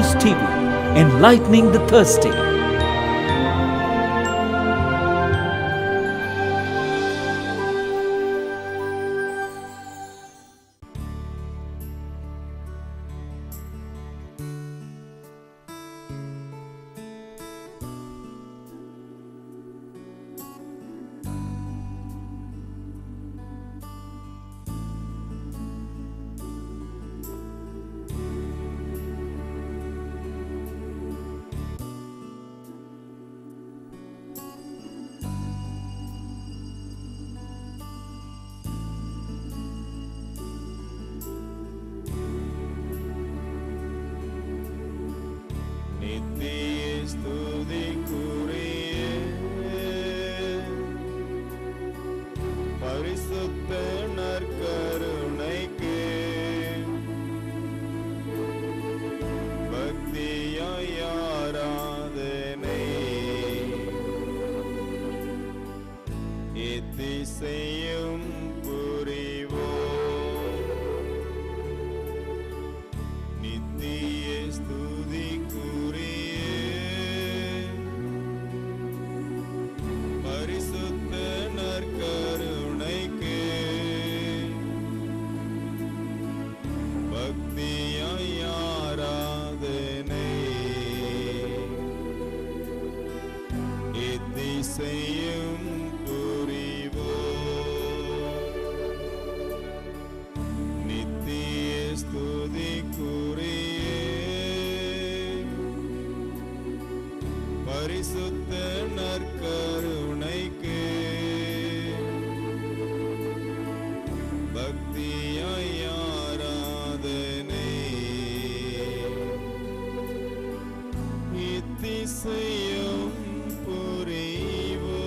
News TV, enlightening the thirsty. பரிசுத்த நற்கருணைக்கு பக்தியாய் ஆராதனை எத்திசையும் புரிவோம் நித்திய ஸ்துதிக்குரிய பரிசுத்த நற்கருணைக்கு பக்தியாய் ஆராதனை எத்திசையும் புரிவோம் நித்திய ஸ்துதிக்குரிய பரிசுத்த நற்கருணைக்கு பக்தியாய் ஆராதனை எத்திசையும் புரிவோம்.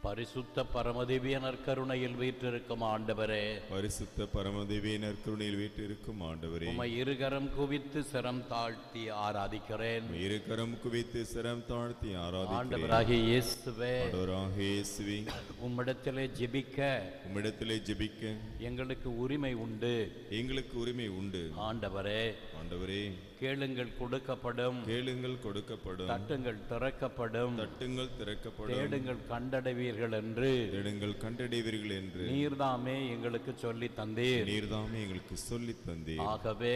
பரிசுத்த பரமதிவிய நற்கருணையில் வீற்றிருக்கும் ஆண்டவரே, பரிசுத்த பரமதிவே நற்கருணையில் வீட்டிருக்கும் ஆண்டவரே, உம்மை இருகரம் குவித்து சிரம் தாழ்த்தி ஆராதிக்கிறேன். இருக்கரம் குவித்து சிரம் தாழ்த்தி ஆராதிக்கிறேன். ஆண்டவராகிய இயேசுவே, ஆண்டவராகிய இயேசுவே, உம்மிடத்திலே ஜெபிக்க உம்மிடத்திலே ஜெபிக்க எங்களுக்கு உரிமை உண்டு. எங்களுக்கு உரிமை உண்டு. ஆண்டவரே, ஆண்டவரே, கேளுங்கள் கொடுக்கப்படும், கேளுங்கள் கொடுக்கப்படும், தட்டுங்கள் திறக்கப்படும், தட்டுங்கள் திறக்கப்படும், தேடுங்கள் கண்டடைவீர்கள் என்று தேடுங்கள் கண்டடைவீர்கள் என்று நீர்தாமே எங்களுக்கு சொல்லி தந்தீர். நீர்தாமே எங்களுக்கு சொல்லி தந்தீர். ஆகவே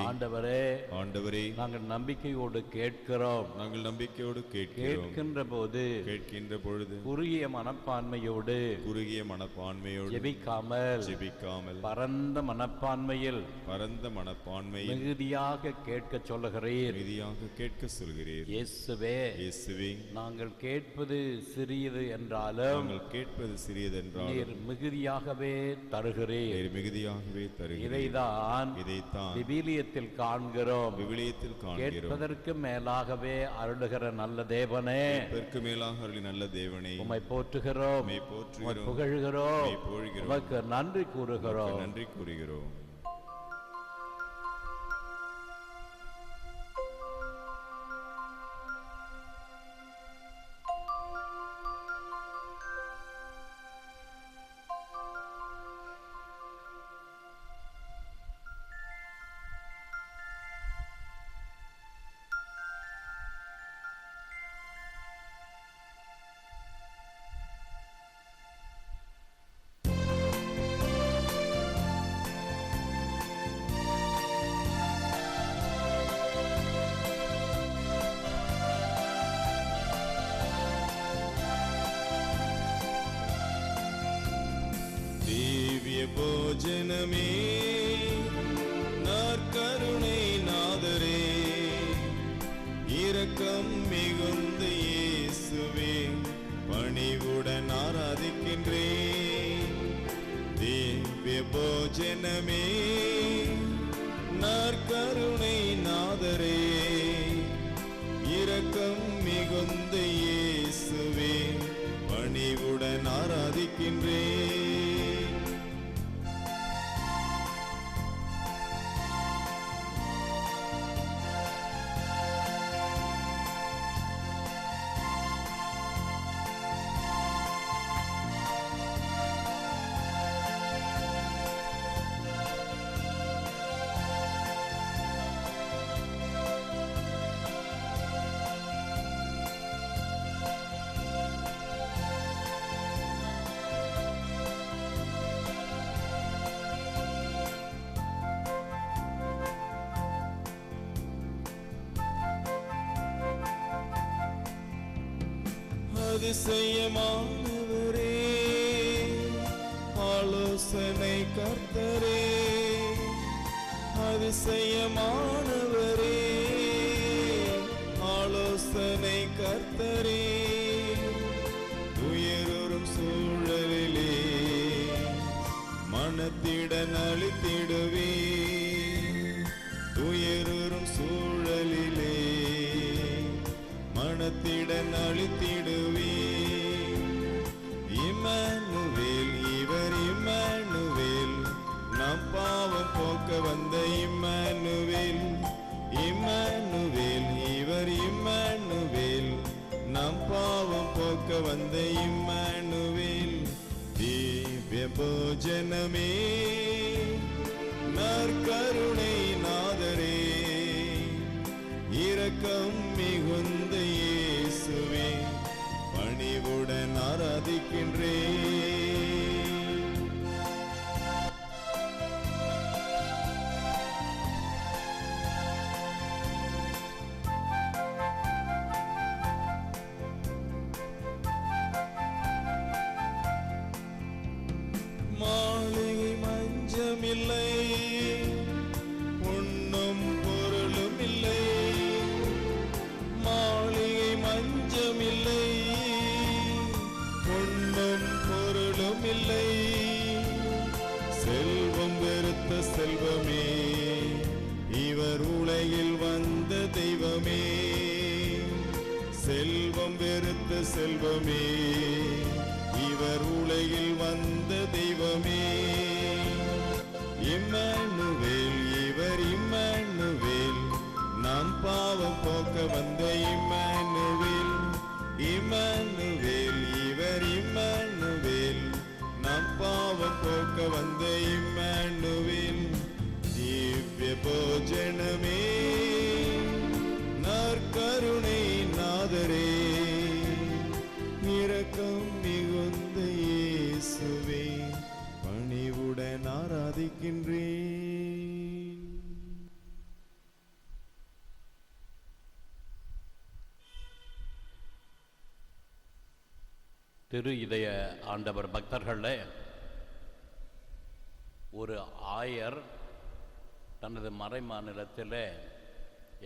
ஆண்டவரே, ஆண்டவரே, நாங்கள் நம்பிக்கையோடு கேட்கிறோம். நாங்கள் நம்பிக்கையோடு கேட்கின்ற பொழுது குறுகிய மனப்பான்மையோடு ஜெபிக்காமல் பரந்த மனப்பான்மையில் மிகுதியாக கேட்க சொல்லுகிறீர். மிகுதியாக கேட்க சொல்கிறீர். இயேசுவே, நாங்கள் கேட்பது சிறியது என்றாலும் நீர் மிகுதியாகவே தருகிறீர். இதைத்தான் விவிலியத்தில் காண்கிறோம். கேட்பதற்கு மேலாகவே அருளுகிற நல்ல தேவனே, உம்மை போற்றுகிறோம், புகழ்கிறோம், உமக்கு நன்றி கூறுகிறோம். போஜனமே நற்கருணை நாதரே, இரக்கம் மிகுந்த இயேசுவே, பணிவுடன் ஆராதிக்கின்றேன். திவ்ய போஜனமே நற்கருணை நாதரே, இரக்கம் மிகுந்த இயேசுவே, பணிவுடன் ஆராதிக்கின்றேன். அதிசயமானவரே, ஆலோசனை கர்த்தரே, அதிசயமானவரே, ஆலோசனை கர்த்தரே, துயரும் சூழலிலே மனத்திடன் அளித்திடுவே, துயரும் சூழலிலே மனத்திடன் அளித்திடுவே. இம்மானுவேல், இவர் இம்மானுவேல், நம் பாவம் போக்க வந்த இம்மானுவேல், இம்மானுவேல், இவர் இம்மானுவேல், நம் பாவம் போக்க வந்த இம்மானுவேல். திவ்ய போஜனமே, நற்கருணை நாதரே, இரக்கம் மிகுந்த இயேசுவே, பணிவுடன் ஆராதிக்கின்றேன். மாளிகை மஞ்சமில்லை, உண்ணும் பொருளும் இல்லை, மாளிகை மஞ்சமில்லை, உண்ணும் பொருளும் இல்லை. செல்வம் வெறுத்த செல்வமே, இவர் உலகில் வந்த தெய்வமே, செல்வம் வெறுத்த செல்வமே, இவர் உலகில் வந்த தெய்வமே. இம்மானுவேல், இவர் இம்மானுவேல், நம் பாவம் போக்க வந்த இம்மானுவேல், இம்மானுவேல், இவர் இம்மானுவேல், நம் பாவம் போக்க வந்த இம்மானுவேல். திவ்ய போஜனமே, நற்கருணை நாதரே, இரக்கம் மிகுந்த இயேசுவே, பணிவுடன் ஆராதிக்கின்றேன். திரு இதய ஆண்டவர் பக்தர்களே, ஒரு ஆயர் தனது மறை மாநிலத்தில்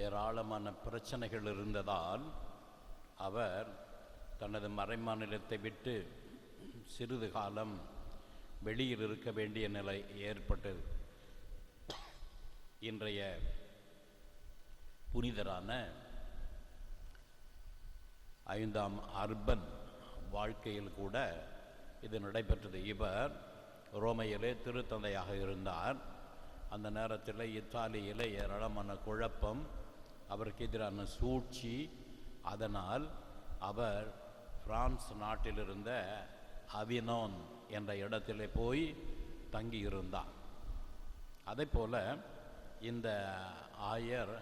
ஏராளமான பிரச்சனைகள் இருந்ததால் அவர் தனது மறை மாநிலத்தை விட்டு சிறிது காலம் வெளியில் இருக்க வேண்டிய நிலை ஏற்பட்டது. இன்றைய புனிதரான 5ஆம் அர்பன் வாழ்க்கையில் கூட இது நடைபெற்றது. இவர் ரோமையிலே திருத்தந்தையாக இருந்தார். அந்த நேரத்தில் இத்தாலியில் ஏராளமான குழப்பம், அவருக்கு எதிரான சூழ்ச்சி. அதனால் அவர் பிரான்ஸ் நாட்டிலிருந்த அவினோன் என்ற இடத்திலே போய் தங்கியிருந்தார். அதே போல் இந்த ஆயர்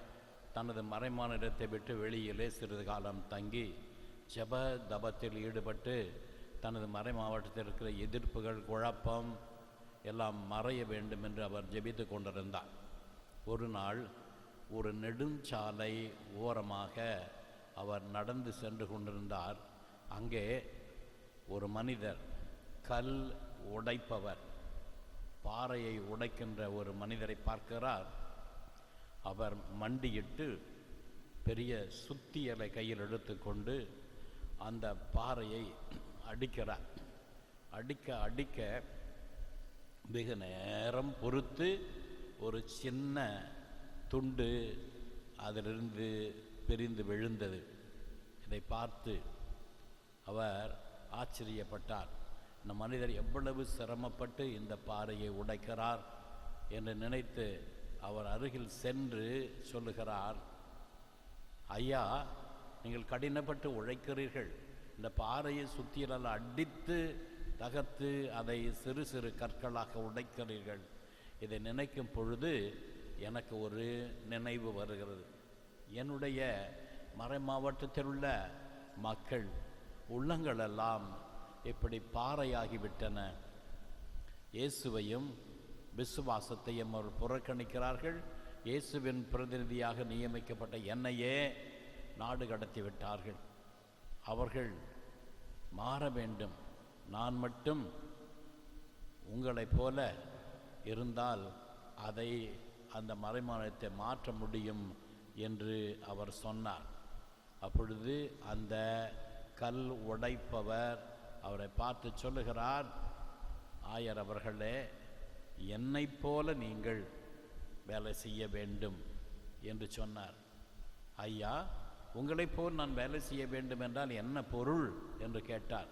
தனது மறைமாநிலத்தை விட்டு வெளியிலே சிறிது காலம் தங்கி ஜெப தபத்தில் ஈடுபட்டு தனது மறை மாவட்டத்தில் இருக்கிற எதிர்ப்புகள், குழப்பம் எல்லாம் மறைய வேண்டும் என்று அவர் ஜெபித்து கொண்டிருந்தார். ஒரு நாள் ஒரு நெடுஞ்சாலை ஓரமாக அவர் நடந்து சென்று கொண்டிருந்தார். அங்கே ஒரு மனிதர், கல் உடைப்பவர், பாறையை உடைக்கின்ற ஒரு மனிதரை பார்க்கிறார். அவர் மண்டியிட்டு பெரிய சுத்தியலை கையில் எடுத்துக்கொண்டு அந்த பாறையை அடிக்கிறார். அடிக்க வெகு நேரம் பொறுத்து ஒரு சின்ன துண்டு அதிலிருந்து பிரிந்து விழுந்தது. இதை பார்த்து அவர் ஆச்சரியப்பட்டார். இந்த மனிதர் எவ்வளவு சிரமப்பட்டு இந்த பாறையை உடைக்கிறார் என்று நினைத்து அவர் அருகில் சென்று சொல்லுகிறார், ஐயா, நீங்கள் கடினப்பட்டு உழைக்கிறீர்கள், இந்த பாறையை சுத்தியலால் அடித்து தகர்த்து அதை சிறு சிறு கற்களாக உடைக்கிறீர்கள். இதை நினைக்கும் பொழுது எனக்கு ஒரு நினைவு வருகிறது. என்னுடைய மறை மாவட்டத்தில் உள்ள மக்கள் உள்ளங்களெல்லாம் இப்படி பாறையாகிவிட்டன. இயேசுவையும் விசுவாசத்தையும் அவர் புறக்கணிக்கிறார்கள். இயேசுவின் பிரதிநிதியாக நியமிக்கப்பட்ட என்னையே நாடு கடத்தி விட்டார்கள். அவர்கள் மாற வேண்டும். நான் மட்டும் உங்களைப் போல இருந்தால் அந்த மறைமானத்தை மாற்ற முடியும் என்று அவர் சொன்னார். அப்பொழுது அந்த கல் உடைப்பவர் அவரை பார்த்து சொல்லுகிறார், ஆயர் அவர்களே, என்னைப் போல நீங்கள் வேலை செய்ய வேண்டும் என்று சொன்னார். ஐயா, உங்களைப் போல் நான் வேலை செய்ய வேண்டும் என்றால் என்ன பொருள் என்று கேட்டார்.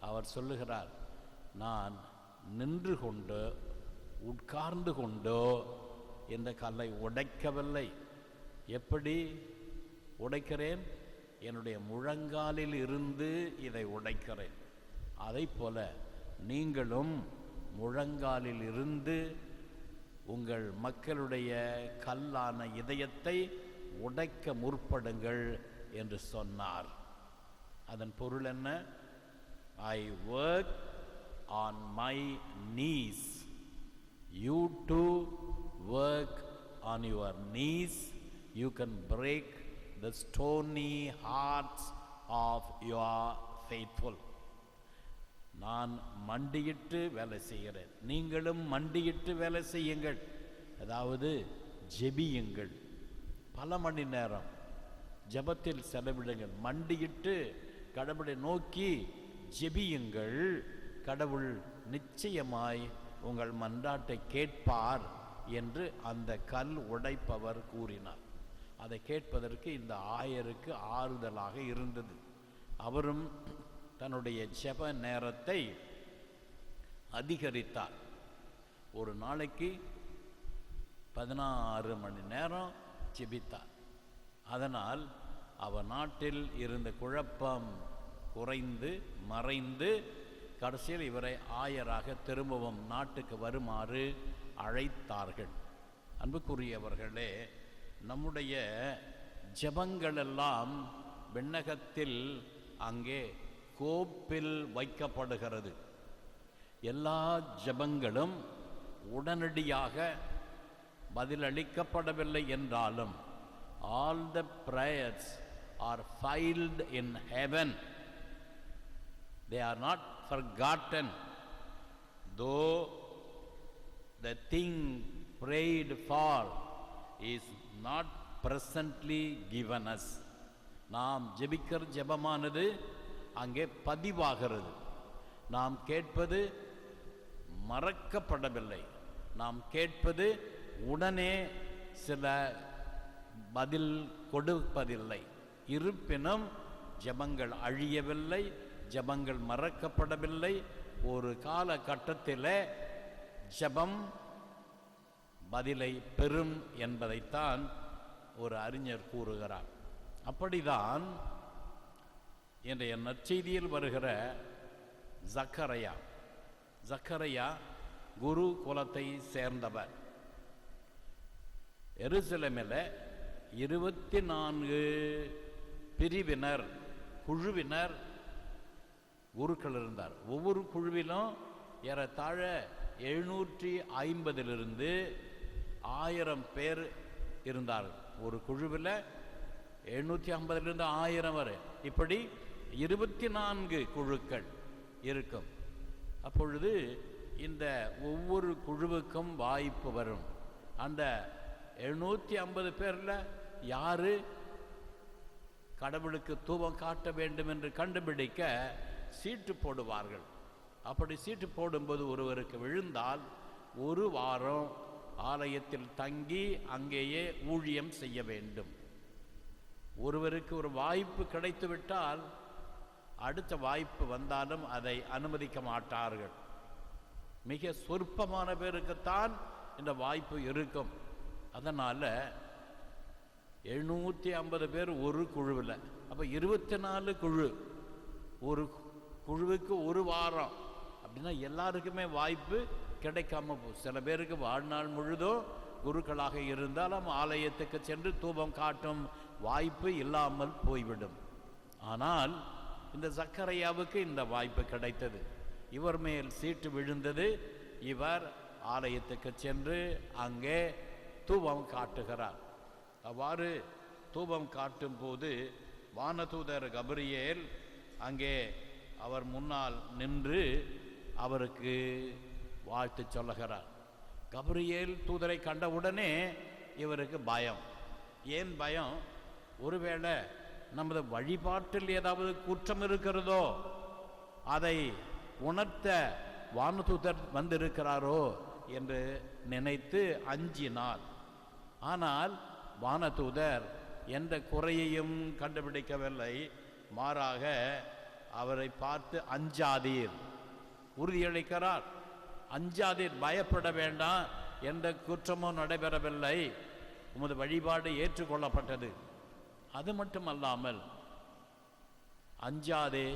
அவர் சொல்லுகிறார், நான் நின்று கொண்டோ உட்கார்ந்து கொண்டோ இந்த கல்லை உடைக்கவில்லை. எப்படி உடைக்கிறேன்? என்னுடைய முழங்காலில் இருந்து இதை உடைக்கிறேன். அதை போல நீங்களும் முழங்காலில் இருந்து உங்கள் மக்களுடைய கல்லான இதயத்தை உடைக்க முற்படுங்கள் என்று சொன்னார். அதன் பொருள் என்ன? I work on my knees. You too work on your knees. You can break the stony hearts of your faithful. நான் மண்டியிட்டு வேலை செய்கிறேன், நீங்களும் மண்டியிட்டு வேலை செய்யுங்கள். அதாவது ஜெபியுங்கள், பல மணி நேரம் ஜெபத்தில் செலவிடுங்கள். மண்டியிட்டு கடவுளை நோக்கி ஜெபியுங்கள். கடவுள் நிச்சயமாய் உங்கள் மன்றாட்டை கேட்பார் என்று அந்த கல் உடைப்பவர் கூறினார். அதை கேட்பதற்கு இந்த ஆயருக்கு ஆறுதலாக இருந்தது. அவரும் தன்னுடைய ஜெப நேரத்தை அதிகரித்தார். ஒரு நாளைக்கு 16 மணி நேரம் ஜெபித்தார். அதனால் அவர் நாட்டில் இருந்த குழப்பம் குறைந்து மறைந்து கடைசியில் இவரை ஆயராக திரும்பவும் நாட்டுக்கு வருமாறு அழைத்தார்கள். அன்புக்குரியவர்களே, நம்முடைய ஜெபங்களெல்லாம் விண்ணகத்தில் அங்கே கோப்பில் வைக்கப்படுகிறது. எல்லா ஜெபங்களும் உடனடியாக பதிலளிக்கப்படவில்லை என்றாலும் all the prayers are filed in heaven. They are not forgotten. Though the thing prayed for is not presently given us. நாம் ஜெபிக்கிற ஜெபமானது அங்கே பதிவாகிறது. நாம் கேட்பது மறக்கப்படவில்லை. நாம் கேட்பது உடனே சில பதில் கொடுப்பதில்லை. இருப்பினும் ஜெபங்கள் அழியவில்லை, ஜெபங்கள் மறக்கப்படவில்லை. ஒரு காலகட்டத்தில் ஜெபம் பதிலை பெறும் என்பதைத்தான் ஒரு அறிஞர் கூறுகிறார். அப்படிதான் இன்றைய நற்செய்தியில் வருகிற ஜக்கரையா குரு குலத்தை சேர்ந்தவர். எருசலேமில் 24 பிரிவினர் குழுவினர் குருக்கள் இருந்தார். ஒவ்வொரு குழுவிலும் ஏறத்தாழ 750 1000 பேர் இருந்தார்கள். ஒரு குழுவில் 750 1000 வரை, இப்படி 24 குழுக்கள் இருக்கும். அப்பொழுது இந்த ஒவ்வொரு குழுவுக்கும் வாய்ப்பு வரும். அந்த 750 பேரில் யாரு கடவுளுக்கு தூபம் காட்ட வேண்டும் என்று கண்டுபிடிக்க சீட்டு போடுவார்கள். அப்படி சீட்டு போடும்போது ஒருவருக்கு விழுந்தால் 1 வாரம் ஆலயத்தில் தங்கி அங்கேயே ஊழியம் செய்ய வேண்டும். ஒருவருக்கு ஒரு வாய்ப்பு கிடைத்துவிட்டால் அடுத்த வாய்ப்பு வந்தாலும் அதை அனுமதிக்க மாட்டார்கள். மிக சொற்பமான பேருக்குத்தான் இந்த வாய்ப்பு இருக்கும். அதனால் 750 பேர் ஒரு குழுவில், அப்போ 24 குழு, ஒரு குழுவுக்கு 1 வாரம் அப்படின்னா எல்லாருக்குமே வாய்ப்பு கிடைக்காம போகும். சில பேருக்கு வாழ்நாள் முழுதும் குருக்களாக இருந்தாலும் ஆலயத்துக்கு சென்று தூபம் காட்டும் வாய்ப்பு இல்லாமல் போய்விடும். ஆனால் இந்த சக்கரையாவுக்கு இந்த வாய்ப்பு கிடைத்தது. இவர் மேல் சீட்டு விழுந்தது. இவர் ஆலயத்துக்கு சென்று அங்கே தூபம் காட்டுகிறார். அவ்வாறு தூபம் காட்டும் போது வானதூதர் கபிரியேல் அங்கே அவர் முன்னால் நின்று அவருக்கு வாழ்த்து சொல்லுகிறார். கபிரியேல் தூதரை கண்டவுடனே இவருக்கு பயம். ஏன் பயம்? ஒருவேளை நமது வழிபாட்டில் ஏதாவது குற்றம் இருக்கிறதோ அதை உணர்த்த வானதூதர் வந்திருக்கிறாரோ என்று நினைத்து அஞ்சினார். ஆனால் வானதூதர் எந்த குறையையும் கண்டுபிடிக்கவில்லை. மாறாக அவரை பார்த்து அஞ்சாதீர் உறுதியளிக்கிறார். அஞ்சாதீர், பயப்பட வேண்டாம், எந்த குற்றமும் நடைபெறவில்லை, உமது வழிபாடு ஏற்றுக்கொள்ளப்பட்டது. அது மட்டுமல்லாமல் அஞ்சாதே,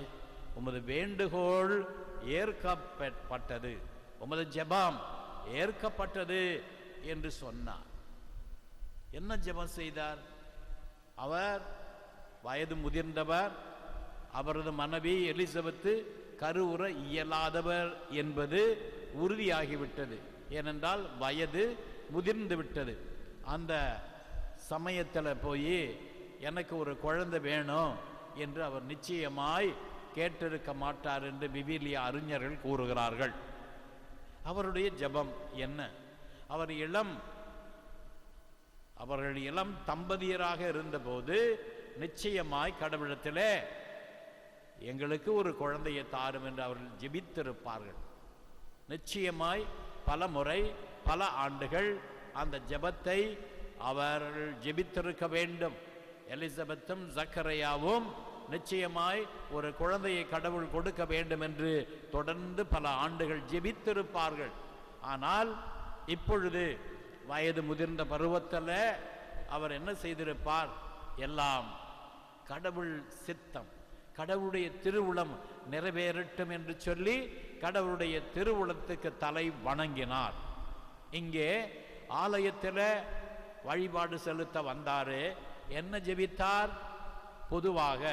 உமது வேண்டுகோள் ஏற்கப்பட்டது, உமது ஜெபம் ஏற்கப்பட்டது என்று சொன்னார். என்ன ஜெபம் செய்தார்? அவர் வயது முதிர்ந்தவர், அவரது மனைவி எலிசபெத்து கருவுற இயலாதவர் என்பது உறுதியாகிவிட்டது. ஏனென்றால் வயது முதிர்ந்து விட்டது. அந்த சமயத்தில் போய் எனக்கு ஒரு குழந்தை வேணும் என்று அவர் நிச்சயமாய் கேட்டிருக்க மாட்டார் என்று விவிலிய அறிஞர்கள் கூறுகிறார்கள். அவருடைய ஜெபம் என்ன? அவர்கள் இளம் தம்பதியராக இருந்தபோது நிச்சயமாய் கடவுளத்திலே எங்களுக்கு ஒரு குழந்தையை தாரும் என்று அவர்கள் ஜெபித்திருப்பார்கள். நிச்சயமாய் பல முறை பல ஆண்டுகள் அந்த ஜெபத்தை அவர்கள் ஜெபித்திருக்க வேண்டும். எலிசபெத்தும் சக்கரையாவும் நிச்சயமாய் ஒரு குழந்தையை கடவுள் கொடுக்க வேண்டும் என்று தொடர்ந்து பல ஆண்டுகள் ஜெபித்திருப்பார்கள். ஆனால் இப்பொழுது வயது முதிர்ந்த பருவத்தில் அவர் என்ன செய்திருப்பார்? எல்லாம் கடவுள் சித்தம், கடவுளுடைய திருவுளம் நிறைவேறட்டும் என்று சொல்லி கடவுளுடைய திருவுளத்துக்கு தலை வணங்கினார். இங்கே ஆலயத்தில் வழிபாடு செலுத்த வந்தாரு. என்ன ஜெபித்தார்? பொதுவாக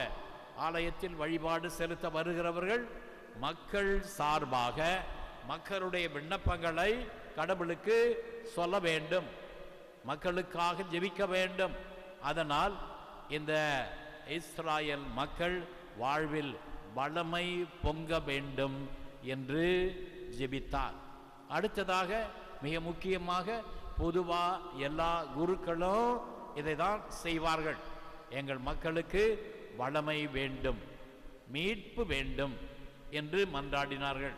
ஆலயத்தில் வழிபாடு செலுத்த வருகிறவர்கள் மக்கள் சார்பாக மக்களுடைய விண்ணப்பங்களை கடவுளுக்கு சொல்ல வேண்டும், மக்களுக்காக ஜெபிக்க வேண்டும். அதனால் இந்த இஸ்ராயல் மக்கள் வாழ்வில் வளமை பொங்க வேண்டும் என்று ஜெபித்தார். அடுத்ததாக மிக முக்கியமாக பொதுவா எல்லா குருக்களும் இதை தான் செய்வார்கள். எங்கள் மக்களுக்கு வளமை வேண்டும், மீட்பு வேண்டும் என்று மன்றாடினார்கள்.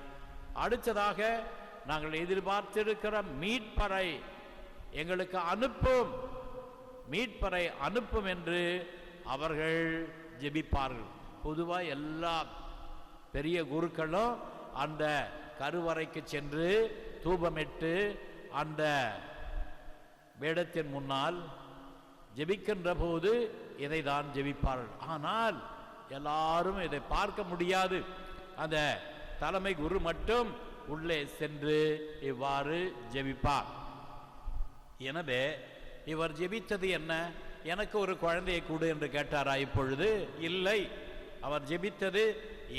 அடுத்ததாக நாங்கள் எதிர்பார்த்திருக்கிற மீட்பரை எங்களுக்கு அனுப்பும், மீட்பரை அனுப்பும் என்று அவர்கள் ஜெபிப்பார்கள். பொதுவாக எல்லா பெரிய குருக்களும் அந்த கருவறைக்கு சென்று தூபமிட்டு அந்த வேடத்தின் முன்னால் ஜெபிக்கின்ற போது இதை தான் ஜெபிப்பார்கள். ஆனால் எல்லாரும் இதை பார்க்க முடியாது. அந்த தலைமை குரு மட்டும் உள்ளே சென்று இவ்வாறு ஜெபிப்பார். எனவே இவர் ஜெபித்தது என்ன? எனக்கு ஒரு குழந்தையை கொடு என்று கேட்டாரா? இப்பொழுது இல்லை. அவர் ஜெபித்தது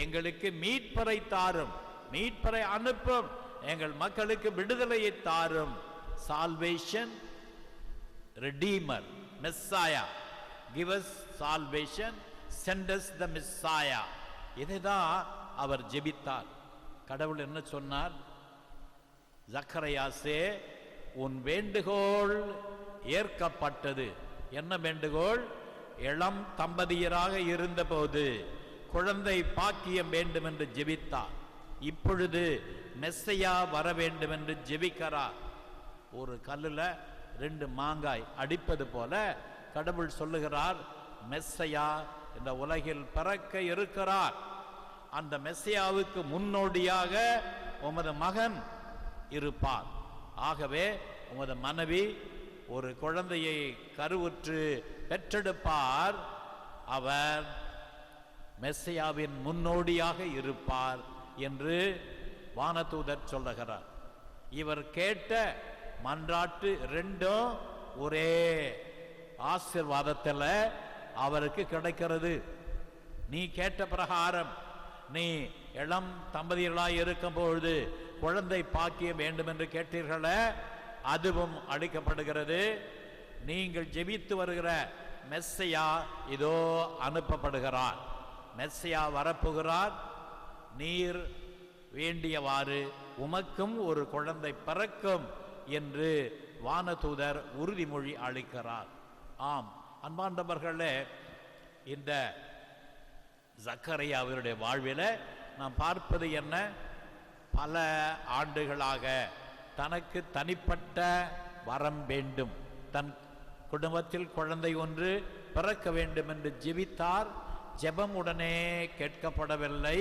எங்களுக்கு மீட்பரை தாரும், மீட்பரை அனுப்பும், எங்கள் மக்களுக்கு விடுதலையை தாரும். Salvation, redeemer, Messiah, give us salvation, send us the Messiah. இதைதான் அவர் ஜெபித்தார். கடவுள் என்ன சொன்னார்? சக்கரையாசே, உன் வேண்டுகோள் ஏற்கப்பட்டது. என்ன வேண்டுகோள்? இளம் தம்பதியராக இருந்தபோது குழந்தை பாக்கியம் வேண்டும் என்று ஜெபித்தார். இப்பொழுது மெஸ்ஸையா வர வேண்டும் என்று ஜெபிக்கிறார். ஒரு கல்லுல 2 மாங்காய் அடிப்பது போல கடவுள் சொல்லுகிறார், மெஸ்ஸையா இந்த உலகில் பிறக்க இருக்கிறார். அந்த மெஸ்ஸையாவுக்கு முன்னோடியாக உமது மகன் இருப்பார். ஆகவே உமது மனைவி ஒரு குழந்தையை கருவுற்று பெற்றெடுப்பார். அவர் மெஸ்ஸையாவின் முன்னோடியாக இருப்பார் என்று வானதூதர் சொல்லுகிறார். இவர் கேட்ட மன்றாட்டு 2ம் ஒரே ஆசீர்வாதத்தில் அவருக்கு கிடைக்கிறது. நீ கேட்ட பிரகாரம், நீ இளம் தம்பதியர்களாய் இருக்கும் பொழுது குழந்தை பாக்கியம் வேண்டும் என்று கேட்டீர்களே, அதுவும் அளிக்கப்படுகிறது. நீங்கள் ஜெபித்து வருகிற மெஸ்ஸையா இதோ அனுப்பப்படுகிறார். மெஸ்ஸையா வரப்போகிறார். நீர் வேண்டியவாறு உமக்கும் ஒரு குழந்தை பிறக்கும் என்று வானதூதர் உறுதிமொழி அளிக்கிறார். ஆம் அன்பார்ந்தவர்களே, இந்த சக்கரையாவினுடைய வாழ்வில் நாம் பார்ப்பது என்ன? பல ஆண்டுகளாக தனக்கு தனிப்பட்ட வரம் வேண்டும், தன் குடும்பத்தில் குழந்தை ஒன்று பிறக்க வேண்டும் என்று ஜெபித்தார். ஜெபம் உடனே கேட்கப்படவில்லை.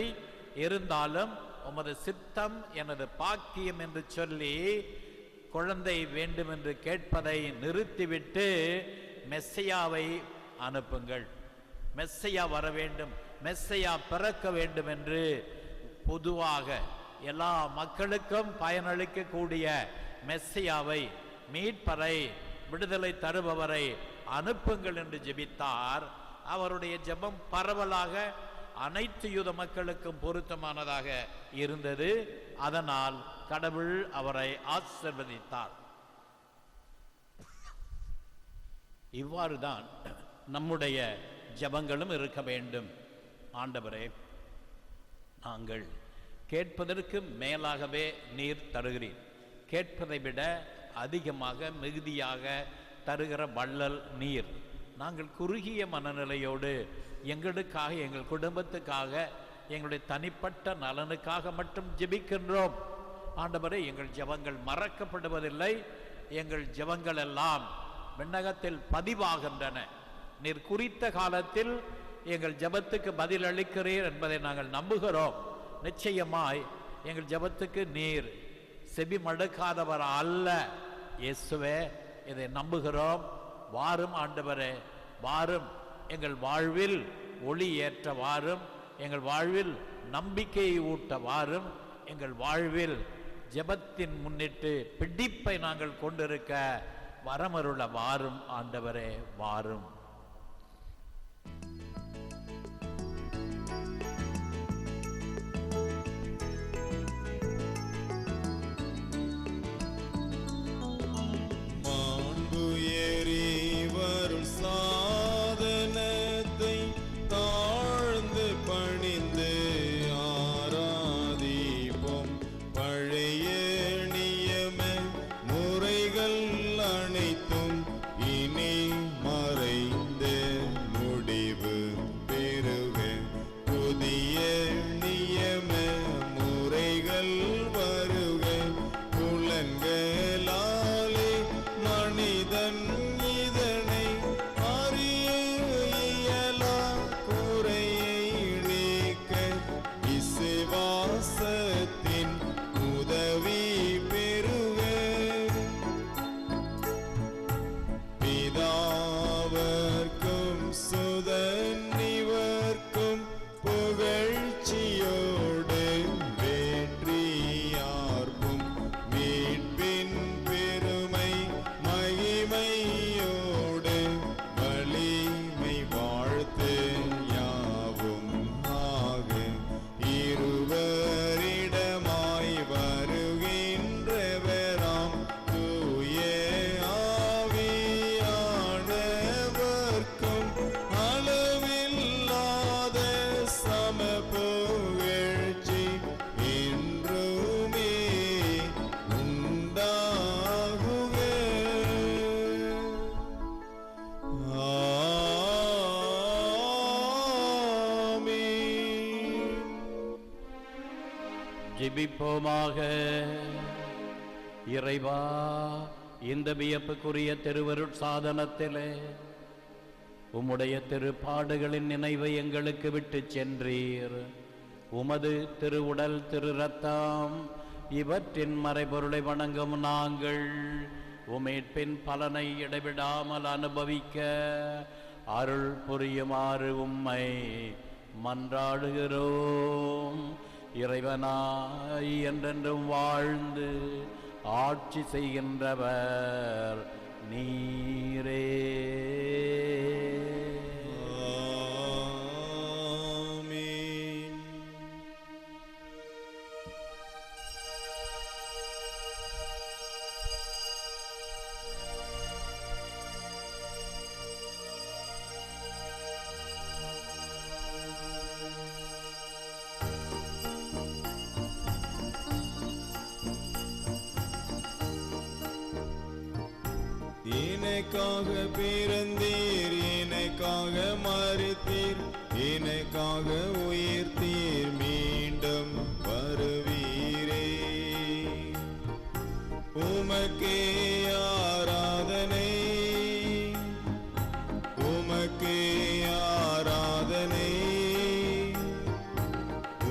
இருந்தாலும் உமது சித்தம் எனது பாக்கியம் என்று சொல்லி குழந்தை வேண்டும் என்று கேட்பதை நிறுத்திவிட்டு மெஸ்ஸையாவை அனுப்புங்கள், மெஸ்ஸையா வர வேண்டும், மெஸ்ஸையா பிறக்க வேண்டும் என்று பொதுவாக எல்லா மக்களுக்கும் பயனளிக்கக்கூடிய மெஸ்ஸையாவை, மீட்பரை, விடுதலை தருபவரை அனுப்புங்கள் என்று ஜெபித்தார். அவருடைய ஜெபம் பரவலாக அனைத்து யூத மக்களுக்கும் பொருத்தமானதாக இருந்தது. அதனால் கடவுள் அவரை ஆசீர்வதித்தார். இவ்வாறுதான் நம்முடைய ஜெபங்களும் இருக்க வேண்டும். ஆண்டவரே, நாங்கள் கேட்பதற்கு மேலாகவே நீர் தருகிறீர். கேட்பதை விட அதிகமாக மிகுதியாக தருகிற வள்ளல் நீர். நாங்கள் குறுகிய மனநிலையோடு எங்களுக்காக, எங்கள் குடும்பத்துக்காக, எங்களுடைய தனிப்பட்ட நலனுக்காக மட்டும் ஜெபிக்கின்றோம். ஆண்டவரே, எங்கள் ஜெபங்கள் மறக்கப்படுவதில்லை. எங்கள் ஜெபங்கள் எல்லாம் விண்ணகத்தில் பதிவாகின்றன. நீர் குறித்த காலத்தில் எங்கள் ஜெபத்துக்கு பதில் அளிக்கிறீர் என்பதை நாங்கள் நம்புகிறோம். நிச்சயமாய் எங்கள் ஜெபத்துக்கு நீர் செவி மடுக்காதவர் அல்ல. இயேசுவே, இதை நம்புகிறோம். வாரும் ஆண்டவரே, வாரும். எங்கள் வாழ்வில் ஒளி ஏற்ற வாரும். எங்கள் வாழ்வில் நம்பிக்கையை ஊட்ட வாரும். எங்கள் வாழ்வில் ஜெபத்தின் முன்னிட்டு பிடிப்பை நாங்கள் கொண்டிருக்க வரமருள வாரும். ஆண்டவரே, வாரும். வரும் சாதனத்தை தாழ்ந்து பணிந்து ஆராதிப்போம். பழைய நியம முறைகள் அனைத்தும் இனி மறைந்து முடிவு பெறுக. புதிய நியம முறைகள் வருக. புலன்களாலே மனிதன் இதனை அறிய இயலா. குறையை நீக்க விசுவாசத்தின் உதவி பெறுக. பிதாவர்க்கும் சுதன் இவர்க்கும் புகழ்ச்சியோடு வெற்றியார்க்கும் மீட்பின் பெருமை மகிமையோடு வலிமை வாழ்த்து யாவும் ஆக. இருவரிடமாய் வருகின்றவராம் தூய ஆவியானவர்க்கும் அளவில்லாத சம புகழ்ச்சி என்றுமே உண்டாகுக. ஆமென். ஜெபிப்போமாக. இறைவா, இந்த வியப்புக்குரிய திருவருட் சாதனத்திலே உம்முடைய திருப்பாடுகளின் நினைவை எங்களுக்கு விட்டு சென்றீர். உமது திருவுடல், திரு ரத்தம் இவற்றின் மறைபொருளை வணங்கும் நாங்கள் உமீட்பின் பலனை இடைவிடாமல் அனுபவிக்க அருள் புரியுமாறு உம்மை மன்றாடுகிறோம். இறைவனாய் என்றென்றும் வாழ்ந்து ஆட்சி செய்கின்றவர் நீரே. ஆமென். எனக்காக பிறந்தீர், எனக்காக மரித்தீர், எனக்காக உயிர்த்தீர், மீண்டும் வருவீரே. உமக்கே ஆராதனை, உமக்கே ஆராதனை,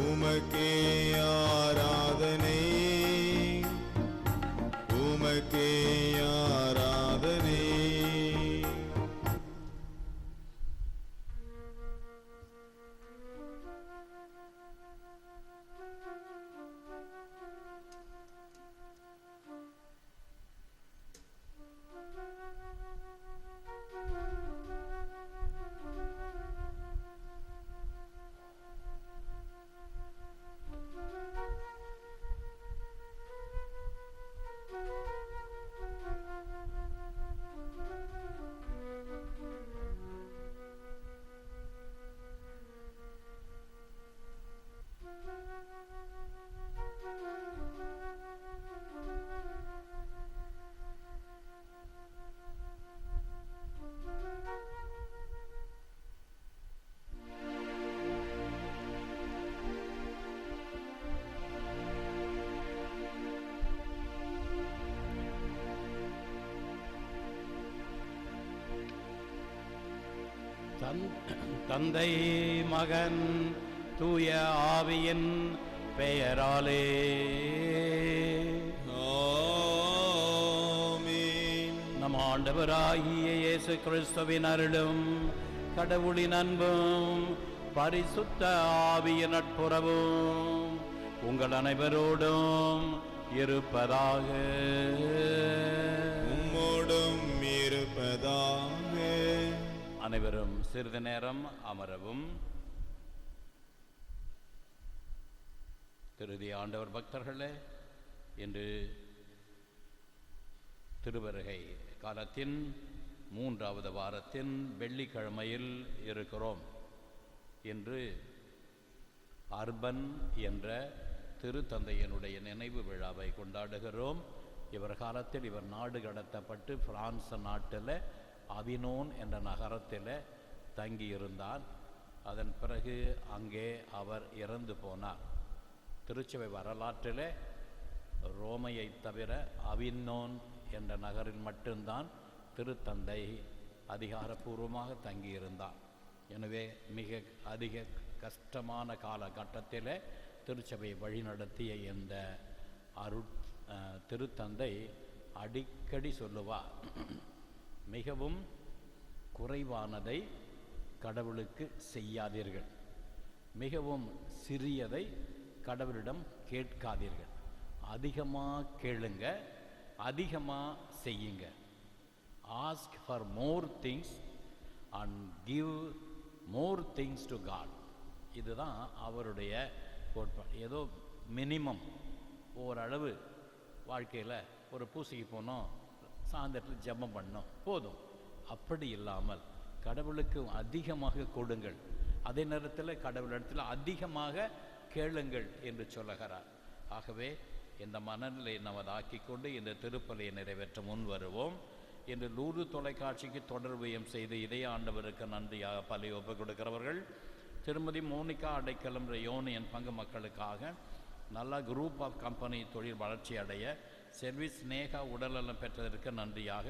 உமக்கே ஆராதனை, உமக்கே ஆராதனை. தந்தை மகன் தூய ஆவியின் பெயராலே ஆமென். நம் ஆண்டவராகிய இயேசு கிறிஸ்துவின் அருளும் கடவுளின் அன்பும் பரிசுத்த ஆவியின் நட்புறவும் உங்கள் அனைவரோடும் இருப்பதாக. உம்மோடும் இருப்பதாக. அனைவரும் சிறிது நேரம் அமரவும். திருதி ஆண்டவர் பக்தர்களே, இன்று திருவருகை காலத்தின் 3வது வாரத்தின் வெள்ளிக்கிழமையில் இருக்கிறோம். இன்று அர்பன் என்ற திருத்தந்தையனுடைய நினைவு விழாவை கொண்டாடுகிறோம். இவர் காலத்தில் இவர் நாடு கடத்தப்பட்டு பிரான்ஸ் நாட்டில் அவினோன் என்ற நகரத்தில் தங்கியிருந்தார். அதன் பிறகு அங்கே அவர் இறந்து போனார். திருச்சபை வரலாற்றில் ரோமையை தவிர அவினோன் என்ற நகரில் மட்டும்தான் திருத்தந்தை அதிகாரப்பூர்வமாக தங்கியிருந்தார். எனவே மிக அதிக கஷ்டமான காலகட்டத்தில் திருச்சபையை வழிநடத்திய இந்த திருத்தந்தை அடிக்கடி சொல்லுவார், மிகவும் குறைவானதை கடவுளுக்கு செய்யாதீர்கள், மிகவும் சிறியதை கடவுளிடம் கேட்காதீர்கள், அதிகமாக கேளுங்க, அதிகமாக செய்யுங்க. Ask for more things and give more things to God. இதுதான் அவருடைய கோட்பாடு. ஏதோ மினிமம் ஓரளவு வாழ்க்கையில் ஒரு பூசைக்கு போனோம், சாயந்தரத்தில் ஜெபம் பண்ணோம், போதும். அப்படி இல்லாமல் கடவுளுக்கு அதிகமாக கொடுங்கள், அதே நேரத்தில் கடவுளிடத்தில் அதிகமாக கேளுங்கள் என்று சொல்லுகிறார். ஆகவே இந்த மனநிலை நமதாக்கி கொண்டு இந்த திருப்பலியை நிறைவேற்ற முன் வருவோம். இன்று லூர்து தொலைக்காட்சிக்கு தொடர்புயம் செய்து இதய ஆண்டவருக்கு நன்றியாக பலி ஒப்புக் கொடுக்கிறவர்கள் திருமதி மோனிகா அடைக்கலம் யோனியன் பங்கு மக்களுக்காக நல்ல குரூப் ஆஃப் கம்பெனி தொழில் வளர்ச்சி அடைய சர்வீஸ் நேகா உடல்நலம் பெற்றதற்கு நன்றியாக,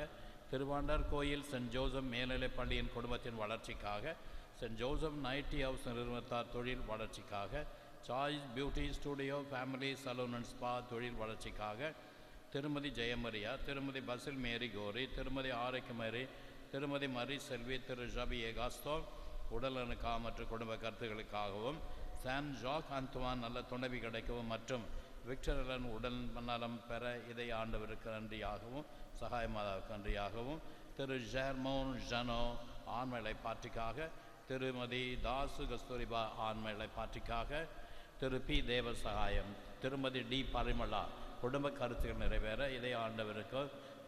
திருவாண்டர் கோயில் சென்ட் ஜோசப் மேல்நிலைப் பள்ளியின் குடும்பத்தின் வளர்ச்சிக்காக, சென்ட் ஜோசப் நைட்டி ஹவுஸ் நிறுவனத்தார் தொழில் வளர்ச்சிக்காக, Choice Beauty Studio Family Salon and Spa தொழில் வளர்ச்சிக்காக, திருமதி ஜெயமரியா, திருமதி பசில் மேரி கோரி, திருமதி ஆரோக்கியமரி, திருமதி மரி செல்வி, திரு ஜபி ஏகாஸ்தோ உடல்நலனுக்காக மற்றும் குடும்ப கருத்துக்களுக்காகவும், சான் ஜாக் அந்துவான் நல்ல துணைவி கிடைக்கவும் மற்றும் விக்டரலன் உடல் நலம் பெற இதை ஆண்டவருக்கு நன்றியாகவும் சகாயமாதாவுக்கு நன்றியாகவும், திரு ஜெர்மோன் ஜனோ ஆண்மையை பாற்றிக்காக, திருமதி தாசு கஸ்தூரிபா ஆண்மையை பாற்றிக்காக, திரு பி தேவசகாயம், திருமதி டி பரிமளா குடும்ப கருத்துக்கள் நிறைவேற இதை ஆண்டவருக்கு